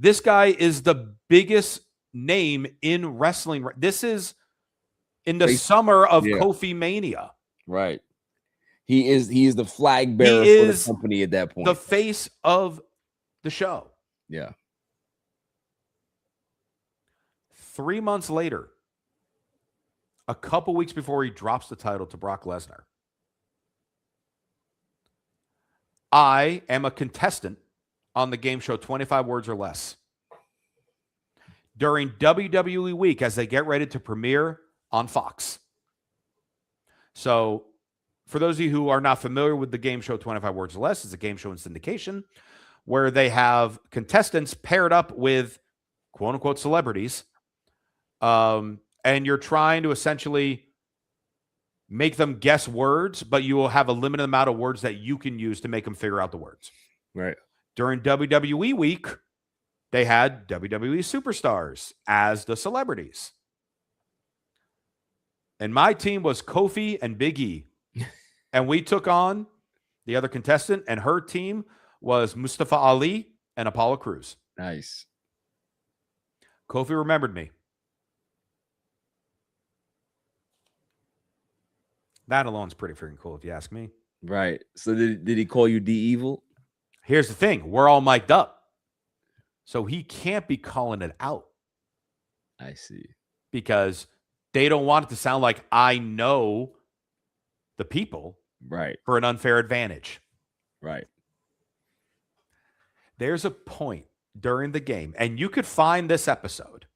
This guy is the biggest name in wrestling. This is in the summer of Kofi Mania. Right. He is the flag bearer for the company at that point. The face of the show. Yeah. 3 months later, a couple weeks before he drops the title to Brock Lesnar, I am a contestant on the game show 25 Words or Less. During WWE Week, as they get ready to premiere on Fox. So, for those of you who are not familiar with the game show 25 Words or Less, it's a game show in syndication where they have contestants paired up with quote-unquote celebrities. And you're trying to essentially make them guess words, but you will have a limited amount of words that you can use to make them figure out the words. Right. During WWE Week, they had WWE superstars as the celebrities. And my team was Kofi and Big E. And we took on the other contestant, and her team was Mustafa Ali and Apollo Crews. Nice. Kofi remembered me. That alone is pretty freaking cool, if you ask me. Right. So did he call you D Evil? Here's the thing. We're all mic'd up. So he can't be calling it out. I see. Because they don't want it to sound like I know the people. Right. For an unfair advantage. Right. There's a point during the game, and you could find this episode.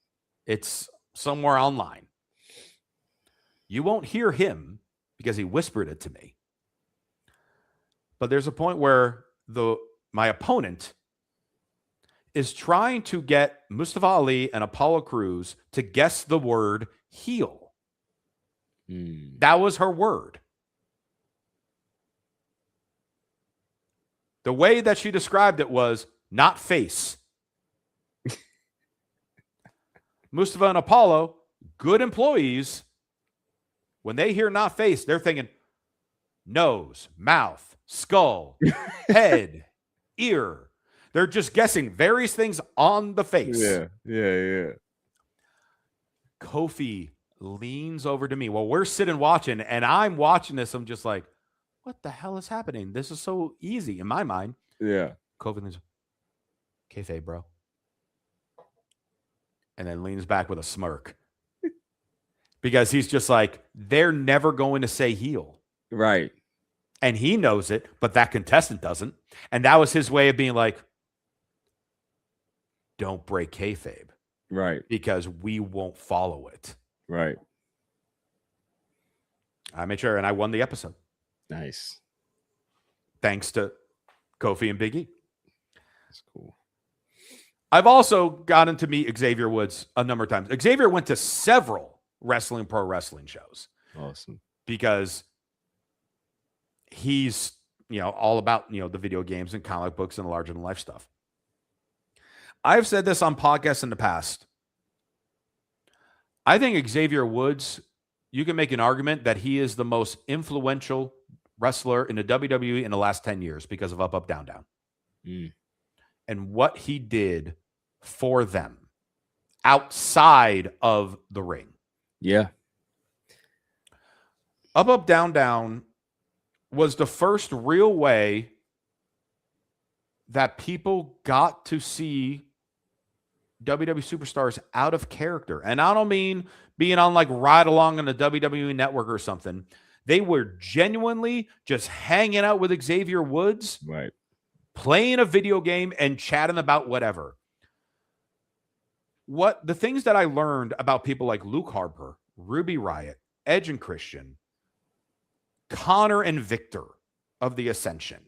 It's somewhere online. You won't hear him because he whispered it to me. But there's a point where my opponent is trying to get Mustafa Ali and Apollo Crews to guess the word heel. That was her word. The way that she described it was not face. Mustafa and Apollo, good employees, when they hear not face, they're thinking nose, mouth, skull, head, ear. They're just guessing various things on the face. Yeah. Kofi leans over to me while we're sitting watching, and I'm watching this. I'm just like, what the hell is happening? This is so easy in my mind. Yeah. Kofi leans, kayfabe, bro. And then leans back with a smirk. Because he's just like, they're never going to say heel. Right. And he knows it, but that contestant doesn't. And that was his way of being like, don't break kayfabe. Right. Because we won't follow it. Right. I made sure, and I won the episode. Nice. Thanks to Kofi and Big E. That's cool. I've also gotten to meet Xavier Woods a number of times. Xavier went to several pro wrestling shows. Awesome. Because he's, all about, the video games and comic books and larger than life stuff. I've said this on podcasts in the past. I think Xavier Woods, you can make an argument that he is the most influential wrestler in the WWE in the last 10 years because of Up, Up, Down, Down. And what he did for them outside of the ring. Yeah. Up, Up, Down, Down was the first real way that people got to see WWE superstars out of character. And I don't mean being on like Ride Along on the WWE Network or something. They were genuinely just hanging out with Xavier Woods, right, playing a video game and chatting about whatever. The things that I learned about people like Luke Harper, Ruby Riott, Edge and Christian, Connor and Victor of the Ascension,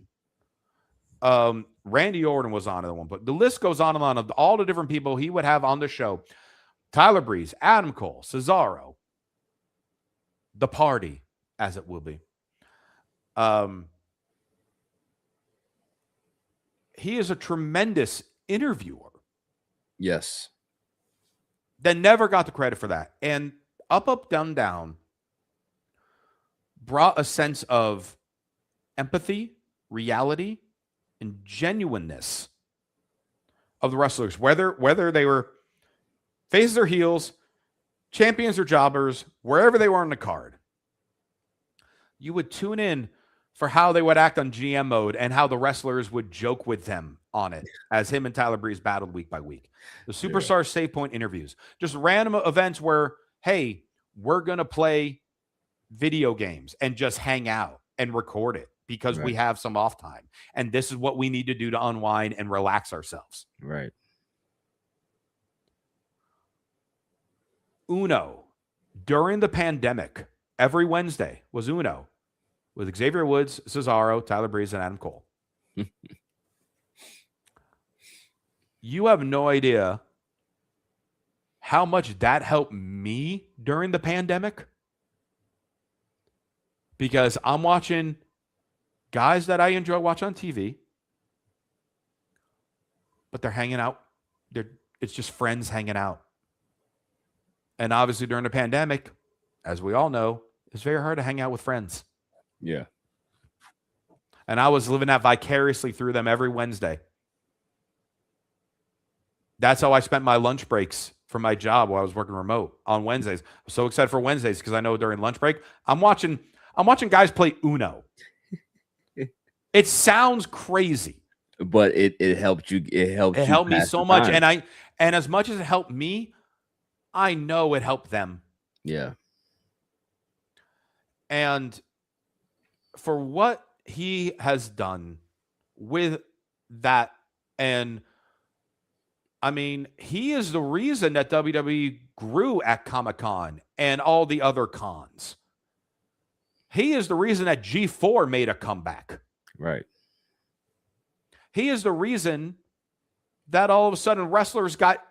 Randy Orton was on at one, but the list goes on and on of all the different people he would have on the show. Tyler Breeze, Adam Cole, Cesaro, The Party, as it will be. He is a tremendous interviewer. Yes. That never got the credit for that. And Up, Up, Down, Down brought a sense of empathy, reality, and genuineness of the wrestlers, whether they were faces or heels, champions or jobbers, wherever they were on the card. You would tune in for how they would act on GM mode and how the wrestlers would joke with them on it as him and Tyler Breeze battled week by week. The Superstar Save Point interviews, just random events where, hey, we're going to play video games and just hang out and record it because we have some off time. And this is what we need to do to unwind and relax ourselves. Right. Uno, during the pandemic, every Wednesday was Uno with Xavier Woods, Cesaro, Tyler Breeze, and Adam Cole. You have no idea how much that helped me during the pandemic, because I'm watching guys that I enjoy watch on TV, but they're hanging out. It's just friends hanging out. And obviously during the pandemic, as we all know, it's very hard to hang out with friends. Yeah. And I was living that vicariously through them every Wednesday. That's how I spent my lunch breaks for my job while I was working remote on Wednesdays. I was so excited for Wednesdays because I know during lunch break, I'm watching guys play Uno. It sounds crazy, but it helped you. It helped me so much, and as much as it helped me, I know it helped them. Yeah. And for what he has done with that, and I mean, he is the reason that WWE grew at Comic-Con and all the other cons. He is the reason that G4 made a comeback. Right. He is the reason that all of a sudden wrestlers got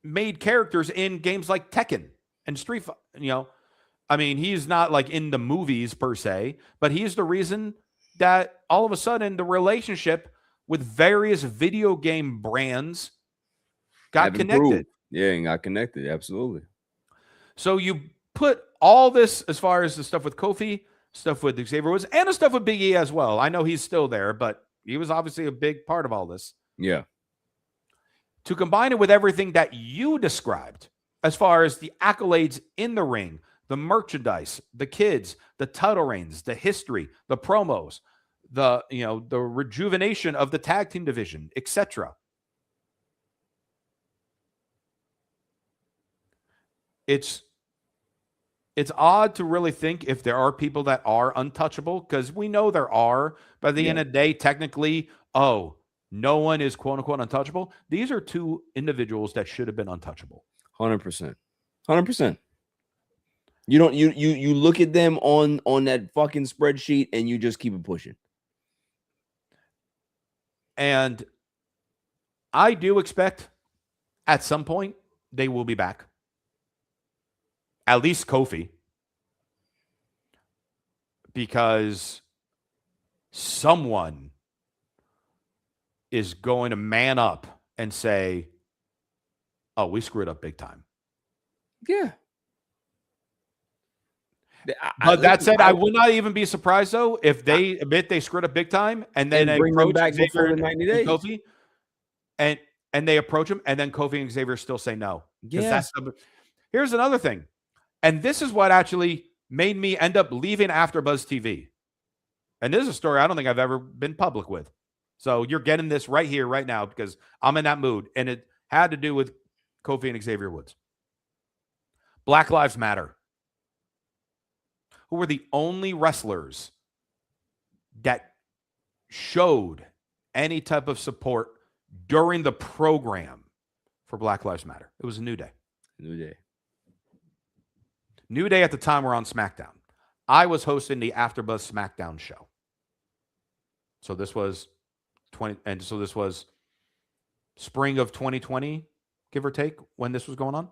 made characters in games like Tekken and Street Fighter, I mean, he's not like in the movies per se, but he's the reason that all of a sudden the relationship with various video game brands got Have connected. improved. Yeah, and got connected. Absolutely. So you put all this as far as the stuff with Kofi, stuff with Xavier Woods, and the stuff with Big E as well. I know he's still there, but he was obviously a big part of all this. Yeah. To combine it with everything that you described as far as the accolades in the ring, the merchandise, the kids, the title reigns, the history, the promos, the rejuvenation of the tag team division, etc. It's odd to really think if there are people that are untouchable, because we know there are, but at the end of the day, technically, no one is quote unquote untouchable. These are two individuals that should have been untouchable. 100%. 100%. You don't you look at them on that fucking spreadsheet and you just keep it pushing. And I do expect at some point they will be back. At least Kofi. Because someone is going to man up and say, oh, we screwed up big time. Yeah. But that said, I would not even be surprised, though, if they admit they screwed up big time and then they bring them approach back Xavier before the 90 days. Kofi, and they approach him, and then Kofi and Xavier still say no. Yeah. Here's another thing. And this is what actually made me end up leaving AfterBuzz TV. And this is a story I don't think I've ever been public with. So you're getting this right here, right now, because I'm in that mood. And it had to do with Kofi and Xavier Woods. Black Lives Matter, who were the only wrestlers that showed any type of support during the program for Black Lives Matter. It was a New Day. New Day at the time were on SmackDown. I was hosting the AfterBuzz SmackDown show. So this was this was spring of 2020, give or take, when this was going on.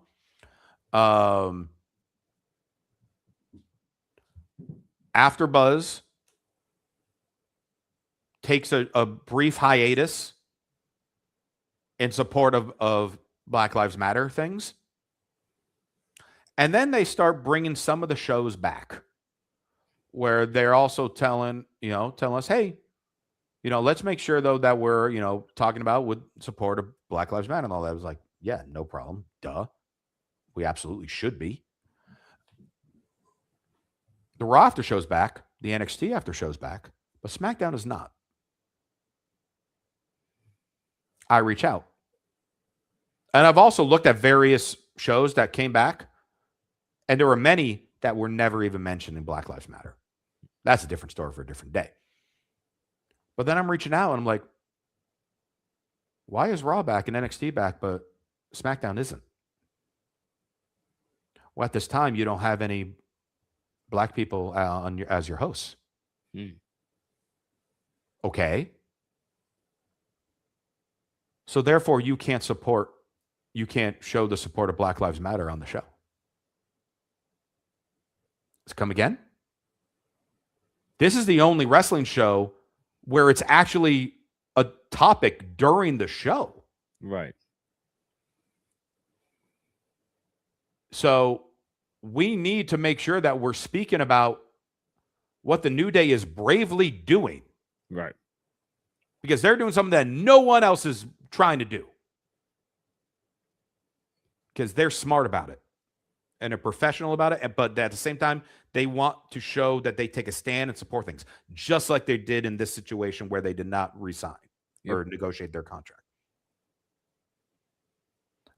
AfterBuzz takes a brief hiatus in support of Black Lives Matter things. And then they start bringing some of the shows back where they're also telling us, hey, let's make sure, though, that we're, talking about with support of Black Lives Matter and all that. I was like, yeah, no problem. Duh. We absolutely should be. The Raw after show's back. The NXT after show's back. But SmackDown is not. I reach out. And I've also looked at various shows that came back. And there were many that were never even mentioned in Black Lives Matter. That's a different story for a different day. But then I'm reaching out and I'm like, why is Raw back and NXT back, but SmackDown isn't? Well, at this time, you don't have any black people as your hosts. Okay. So therefore, you can't show the support of Black Lives Matter on the show. Let's come again. This is the only wrestling show where it's actually a topic during the show. Right. So we need to make sure that we're speaking about what the New Day is bravely doing. Right. Because they're doing something that no one else is trying to do. Because they're smart about it. And they're professional about it. But at the same time, they want to show that they take a stand and support things. Just like they did in this situation where they did not resign or negotiate their contract.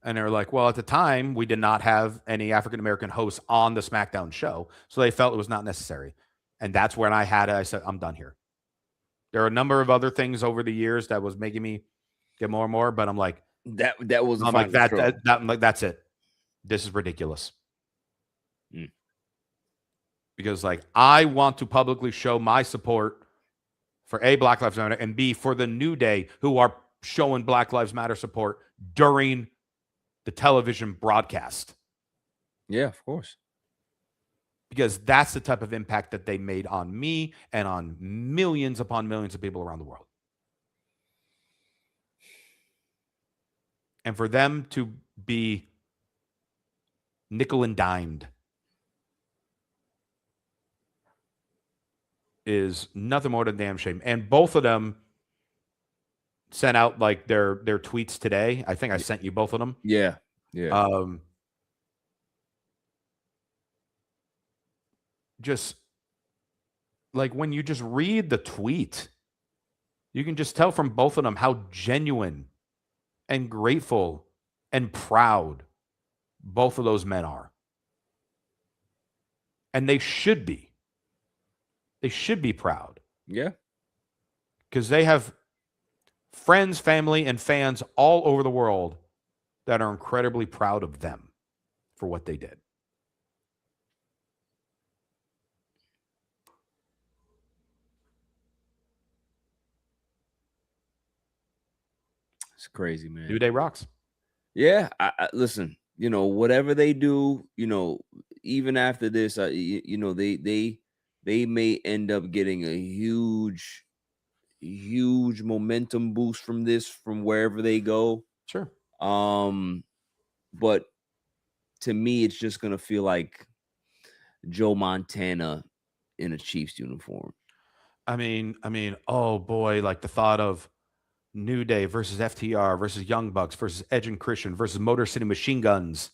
And they're like, well, at the time, we did not have any African-American hosts on the SmackDown show. So they felt it was not necessary. And that's when I said, I'm done here. There are a number of other things over the years that was making me get more and more. But I'm like, that was I'm like, that's it. This is ridiculous. Because I want to publicly show my support for A, Black Lives Matter, and B, for the New Day, who are showing Black Lives Matter support during the television broadcast. Yeah, of course. because that's the type of impact that they made on me and on millions upon millions of people around the world. And for them to be nickel and dimed is nothing more than a damn shame. And both of them sent out like their tweets today. I think I sent you both of them. Yeah. Just like when you just read the tweet, you can just tell from both of them how genuine and grateful and proud both of those men are. And they should be. They should be proud. Yeah. Because they have friends, family, and fans all over the world that are incredibly proud of them for what they did. It's crazy, man. New Day rocks. Yeah. Listen, whatever they do, even after this, they may end up getting a huge momentum boost from this, from wherever they go. Sure. But to me, it's just gonna feel like Joe Montana in a Chiefs uniform. I mean, oh boy, like the thought of New Day versus FTR versus Young Bucks versus Edge and Christian versus Motor City Machine Guns.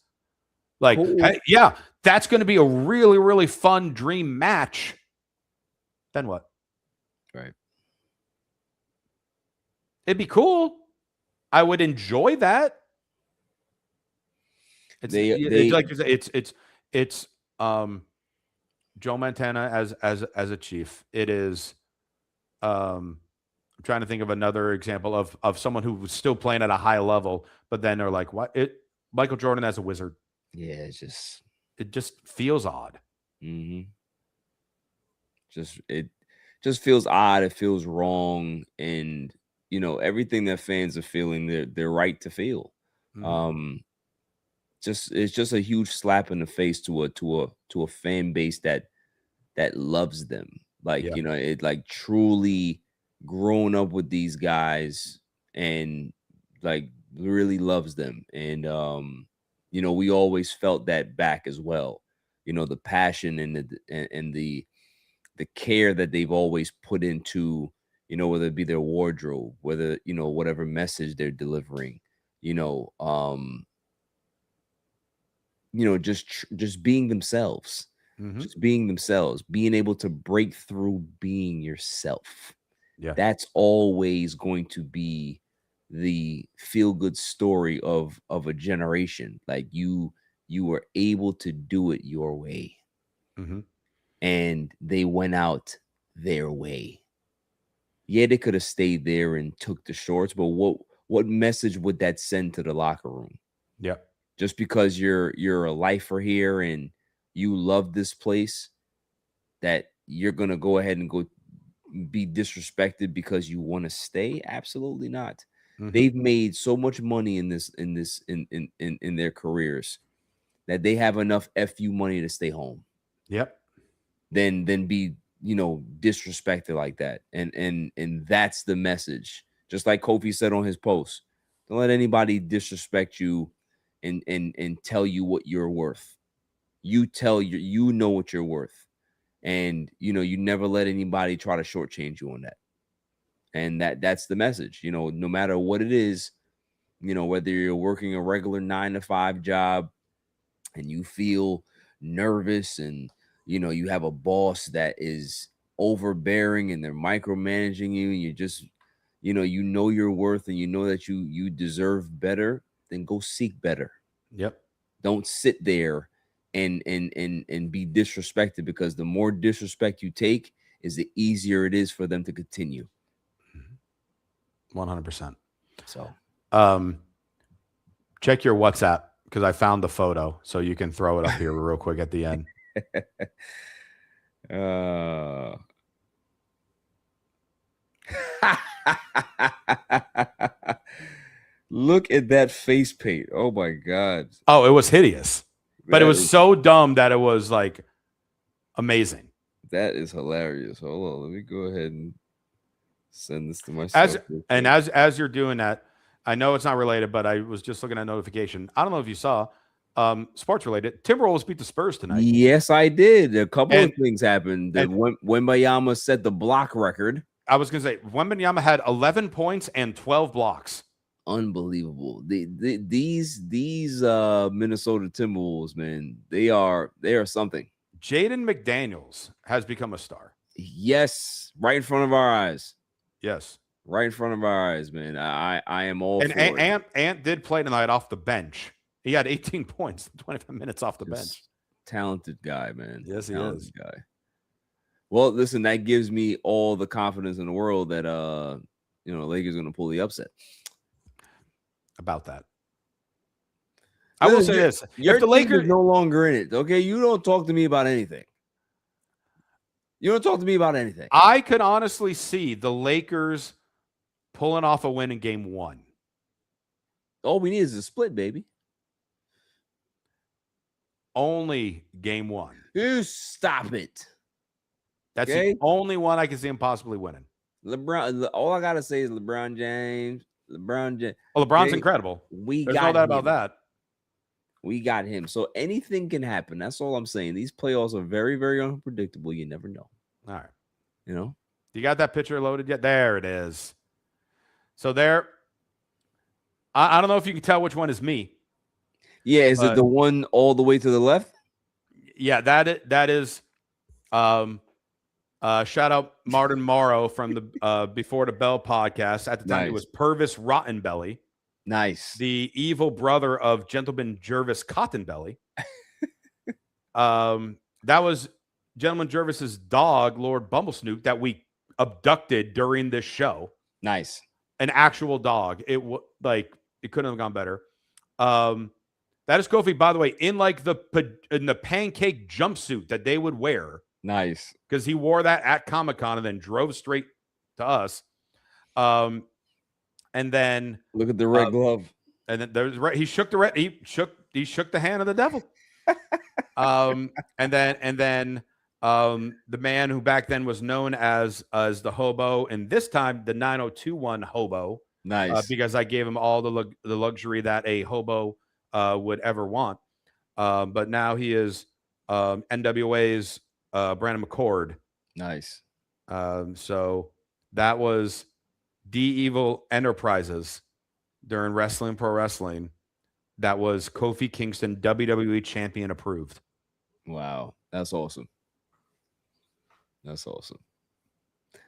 Like, hey, yeah, that's going to be a really, really fun dream match. Then what? Right. It'd be cool. I would enjoy that. It's like it's Joe Montana as a chief. It is I'm trying to think of another example of someone who was still playing at a high level, but then they're like, what? Michael Jordan as a Wizard. Yeah, it just feels odd. Mm-hmm. It just feels odd. It feels wrong, and everything that fans are feeling, they're right to feel. Mm-hmm. It's just a huge slap in the face to a fan base that loves them. Like, it like truly grown up with these guys and like really loves them. And we always felt that back as well. The passion and the care that they've always put into, whether it be their wardrobe, whether, whatever message they're delivering, just being themselves. Mm-hmm. Just being themselves, being able to break through being yourself. Yeah. That's always going to be the feel-good story of a generation. Like you were able to do it your way. Mm-hmm. And they went out their way. Yeah, they could have stayed there and took the shorts, but what message would that send to the locker room? Yeah. Just because you're a lifer here and you love this place, that you're gonna go ahead and go be disrespected because you want to stay? Absolutely not. Mm-hmm. They've made so much money in their careers that they have enough FU money to stay home. Yep. Then be disrespected like that, and that's the message. Just like Kofi said on his post, don't let anybody disrespect you and tell you what you're worth. You know what you're worth, and you never let anybody try to shortchange you on that. And that's the message. No matter what it is, whether you're working a regular 9-to-5 job and you feel nervous and you have a boss that is overbearing and they're micromanaging you, and you just you know your worth and you know that you deserve better, then go seek better. Yep. Don't sit there and be disrespected, because the more disrespect you take is the easier it is for them to continue. 100%. So check your WhatsApp, because I found the photo, so you can throw it up here real quick at the end. Look at that face paint. Oh my God. Oh, it was hideous. But it was so dumb that it was like, Amazing. That is hilarious. Hold on, let me go ahead and send this to As myself real and quick. as you're doing that, I know it's not related, but I was just looking at notification. I don't know if you saw, sports related. Timberwolves beat the Spurs tonight, Yes, I did. A couple of and things happened. The and Wembayama set the block record. I was going to say Wembanyama had 11 points and 12 blocks. Unbelievable. These Minnesota Timberwolves, man, they are something. Jaden McDaniels has become a star. Yes, right in front of our eyes. Yes. Right in front of our eyes, man. I am all And for it. Ant did play tonight off the bench. He had 18 points, 25 minutes off the bench. Just talented guy, man. Yes, he Talented is. guy. Well, listen, that gives me all the confidence in the world that Lakers going to pull the upset. About that. I will say this. Your If the team Lakers is no longer in it, okay? You don't talk to me about anything. You don't talk to me about anything. I could honestly see the Lakers pulling off a win in game 1. All we need is a split, baby. Only game 1. You stop it. That's Okay? the only one I can see him possibly winning. LeBron, all I gotta say is LeBron James. Well, LeBron's okay? incredible. There's no doubt about that. We got him. So anything can happen. That's all I'm saying. These playoffs are very, very unpredictable. You never know. All right. You got that picture loaded yet? There it is. So there. I don't know if you can tell which one is me. Yeah, is it the one all the way to the left? Yeah, that is. Shout out Martin Morrow from the Before the Bell podcast. At the time, it was Purvis Rottenbelly. Nice. The evil brother of Gentleman Jervis Cottonbelly. That was Gentleman Jervis's dog, Lord Bumblesnoot, that we abducted during this show. Nice. An actual dog. It couldn't have gone better. That is Kofi, by the way, in the pancake jumpsuit that they would wear. Nice. Because he wore that at Comic-Con and then drove straight to us. And then look at the red glove. And then he shook the hand of the devil. And then the man who back then was known as the hobo, and this time the 9021 hobo. Nice. Because I gave him all the luxury that a hobo would ever want. But now he is NWA's Brandon McCord. Nice. So that was D Evil Enterprises during Wrestling Pro Wrestling. That was Kofi Kingston, WWE champion approved. Wow, that's awesome. That's awesome.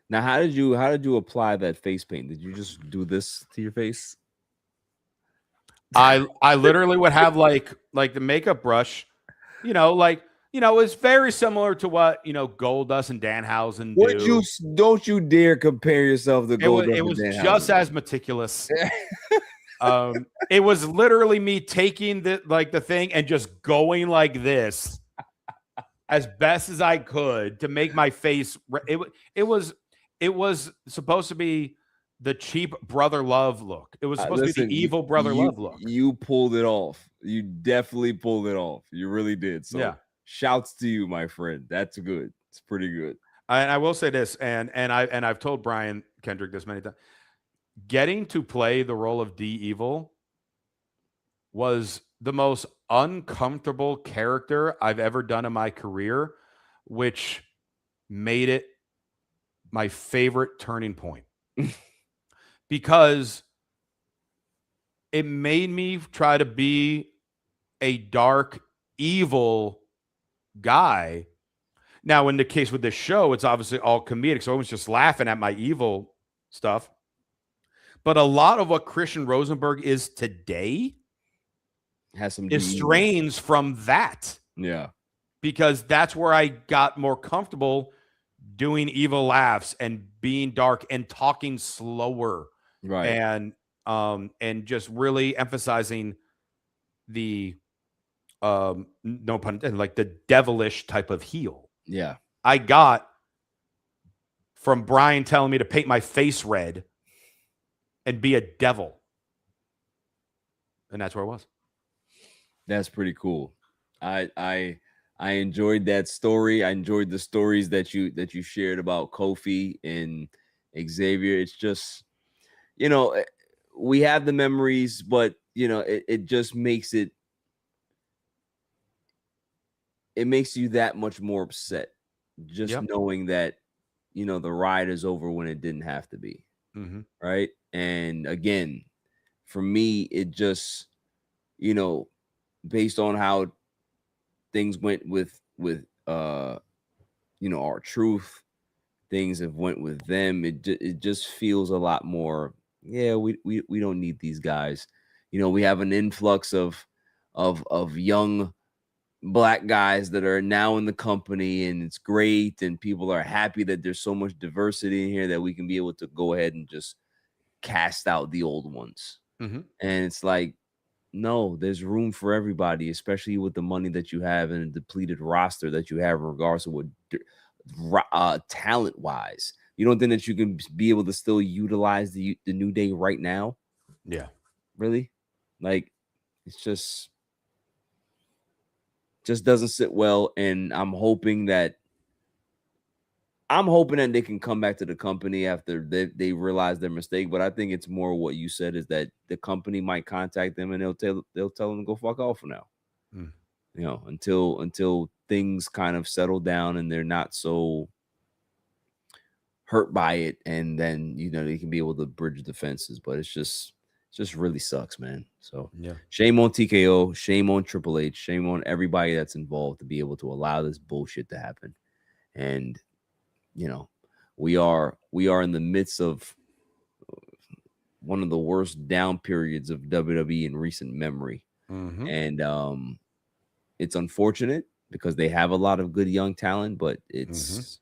Now, how did you apply that face paint? Did you just do this to your face? I literally would have like the makeup brush, it's very similar to what Goldust and Danhausen do. Don't you dare compare yourself to Goldust. It was just as meticulous. It was literally me taking the thing and just going like this as best as I could to make my face. It was supposed to be the cheap brother love look. It was supposed to be the evil brother love look. You pulled it off. You definitely pulled it off. You really did. So yeah. Shouts to you, my friend. That's good. It's pretty good. And I will say this, and I've told Brian Kendrick this many times. Getting to play the role of D Evil was the most uncomfortable character I've ever done in my career, which made it my favorite turning point. Because it made me try to be a dark, evil guy. Now, in the case with this show, it's obviously all comedic, so I was just laughing at my evil stuff. But a lot of what Christian Rosenberg is today is strains from that. Yeah. Because that's where I got more comfortable doing evil laughs and being dark and talking slower. Right. And just really emphasizing the no pun intended, like the devilish type of heel. Yeah. I got from Brian telling me to paint my face red and be a devil. And that's where it was. That's pretty cool. I I enjoyed that story. I enjoyed the stories that you shared about Kofi and Xavier. It's just, you know, we have the memories, but you know, it just it makes you that much more upset just Yep. knowing that, you know, the ride is over when it didn't have to be. Mm-hmm. Right. And again, for me, it just, you know, based on how things went with you know, our truth, things have went with them. It just feels a lot more. Yeah, we don't need these guys. You know, we have an influx of young black guys that are now in the company, and it's great. And people are happy that there's so much diversity in here that we can be able to go ahead and just cast out the old ones. Mm-hmm. And it's like, no, there's room for everybody, especially with the money that you have and a depleted roster that you have, regardless of what talent wise. You don't think that you can be able to still utilize the New Day right now? Yeah. Really? Like, it's just doesn't sit well. And I'm hoping that they can come back to the company after they realize their mistake. But I think it's more what you said, is that the company might contact them and they'll tell them to go fuck off for now. Mm. You know, until things kind of settle down and they're not so hurt by it, and then, you know, they can be able to bridge the fences. But it's just really sucks, man. So Yeah. shame on TKO, shame on Triple H, shame on everybody that's involved to be able to allow this bullshit to happen. And you know, we are in the midst of one of the worst down periods of WWE in recent memory. Mm-hmm. And it's unfortunate because they have a lot of good young talent, but Mm-hmm. it's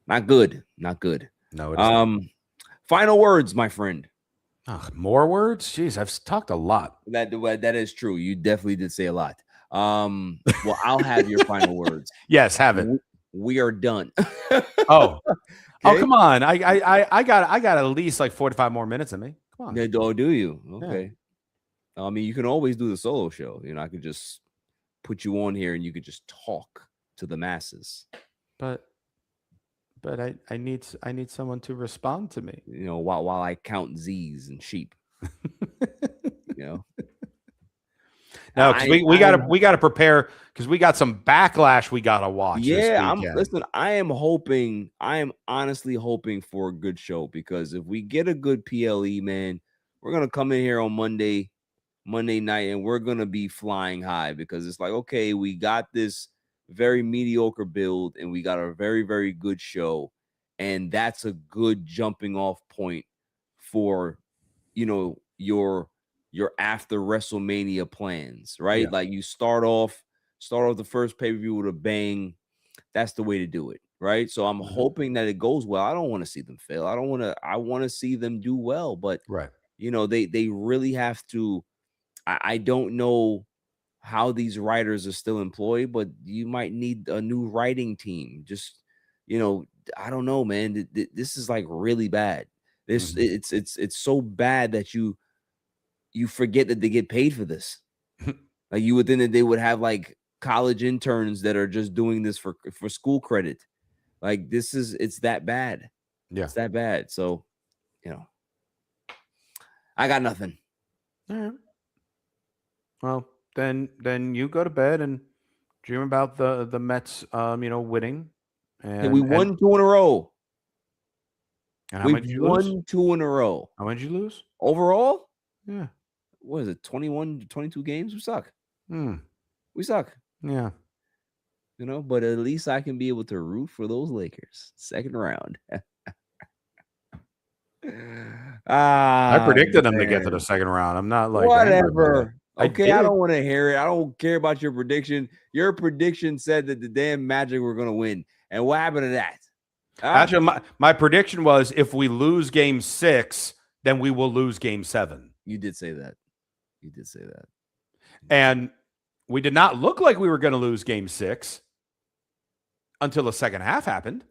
not good. Not good. No, it is not. Final words, my friend. Oh, more words? Jeez, I've talked a lot. That is true. You definitely did say a lot. Well, I'll have your final words. Yes, have it. We are done. Oh, oh, Okay. come on. I got at least like 45 more minutes in me. Come on. Oh, do you? Yeah. Okay. I mean, you can always do the solo show. You know, I could just put you on here and you could just talk to the masses. But I need someone to respond to me. You know, while I count Z's and sheep. You know, No, because we gotta prepare because we got some backlash we gotta watch this yeah. weekend. I am honestly hoping for a good show, because if we get a good PLE, man, we're gonna come in here on Monday night, and we're gonna be flying high, because it's like, okay, we got this very mediocre build and we got a very, very good show, and that's a good jumping off point for, you know, your after WrestleMania plans, right? Yeah. Like, you start off the first pay-per-view with a bang. That's the way to do it, right? So I'm Mhm. hoping that it goes well. I don't want to see them fail. I want to see them do well, but Right. you know, they really have to. I don't know how these writers are still employed, but you might need a new writing team. Just, you know, I don't know, man. This is like really bad. This Mhm. it's so bad that you forget that they get paid for this. Like, you would think that they would have like college interns that are just doing this for school credit. Like, it's that bad. Yeah. It's that bad. So, you know, I got nothing. All right. Well, then you go to bed and dream about the Mets, winning. Hey, we And won two in a row. how We've much did you lose? won two in a row. How much did you lose? Overall, Yeah. what is it? 21, 22 games? We suck. Hmm. We suck. Yeah. You know, but at least I can be able to root for those Lakers. Second round. I Ah, predicted them to get to the man. second round. I'm not like angry about it. Whatever. I Okay, I did, don't want to hear it. I don't care about your prediction. Your prediction said that the damn Magic were going to win. And what happened to that? Huh? actually, my prediction was if we lose game 6, then we will lose game 7. You did say that. You did say that. And we did not look like we were going to lose game 6 until the second half happened.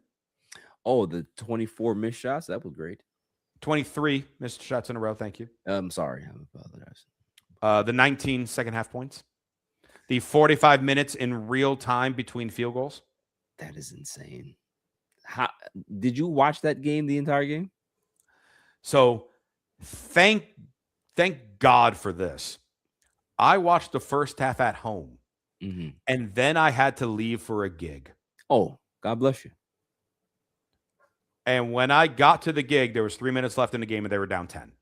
Oh, the 24 missed shots? That was great. 23 missed shots in a row. Thank you. I'm sorry. I apologize. The 19 second half points. The 45 minutes in real time between field goals. That is insane. How did you watch that game, the entire game? So thank God for this. I watched the first half at home, and then I had to leave for a gig. Oh, God bless you. And when I got to the gig, there was 3 minutes left in the game, and they were down 10.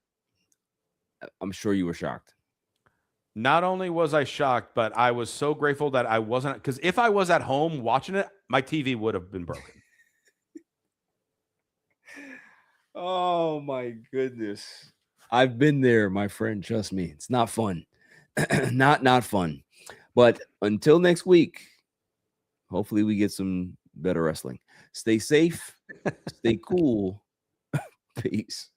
I'm sure you were shocked. Not only was I shocked, but I was so grateful that I wasn't, because if I was at home watching it, my TV would have been broken. Oh my goodness. I've been there, my friend. Trust me. It's not fun. not fun. But until next week, hopefully we get some better wrestling. Stay safe. Stay cool. Peace.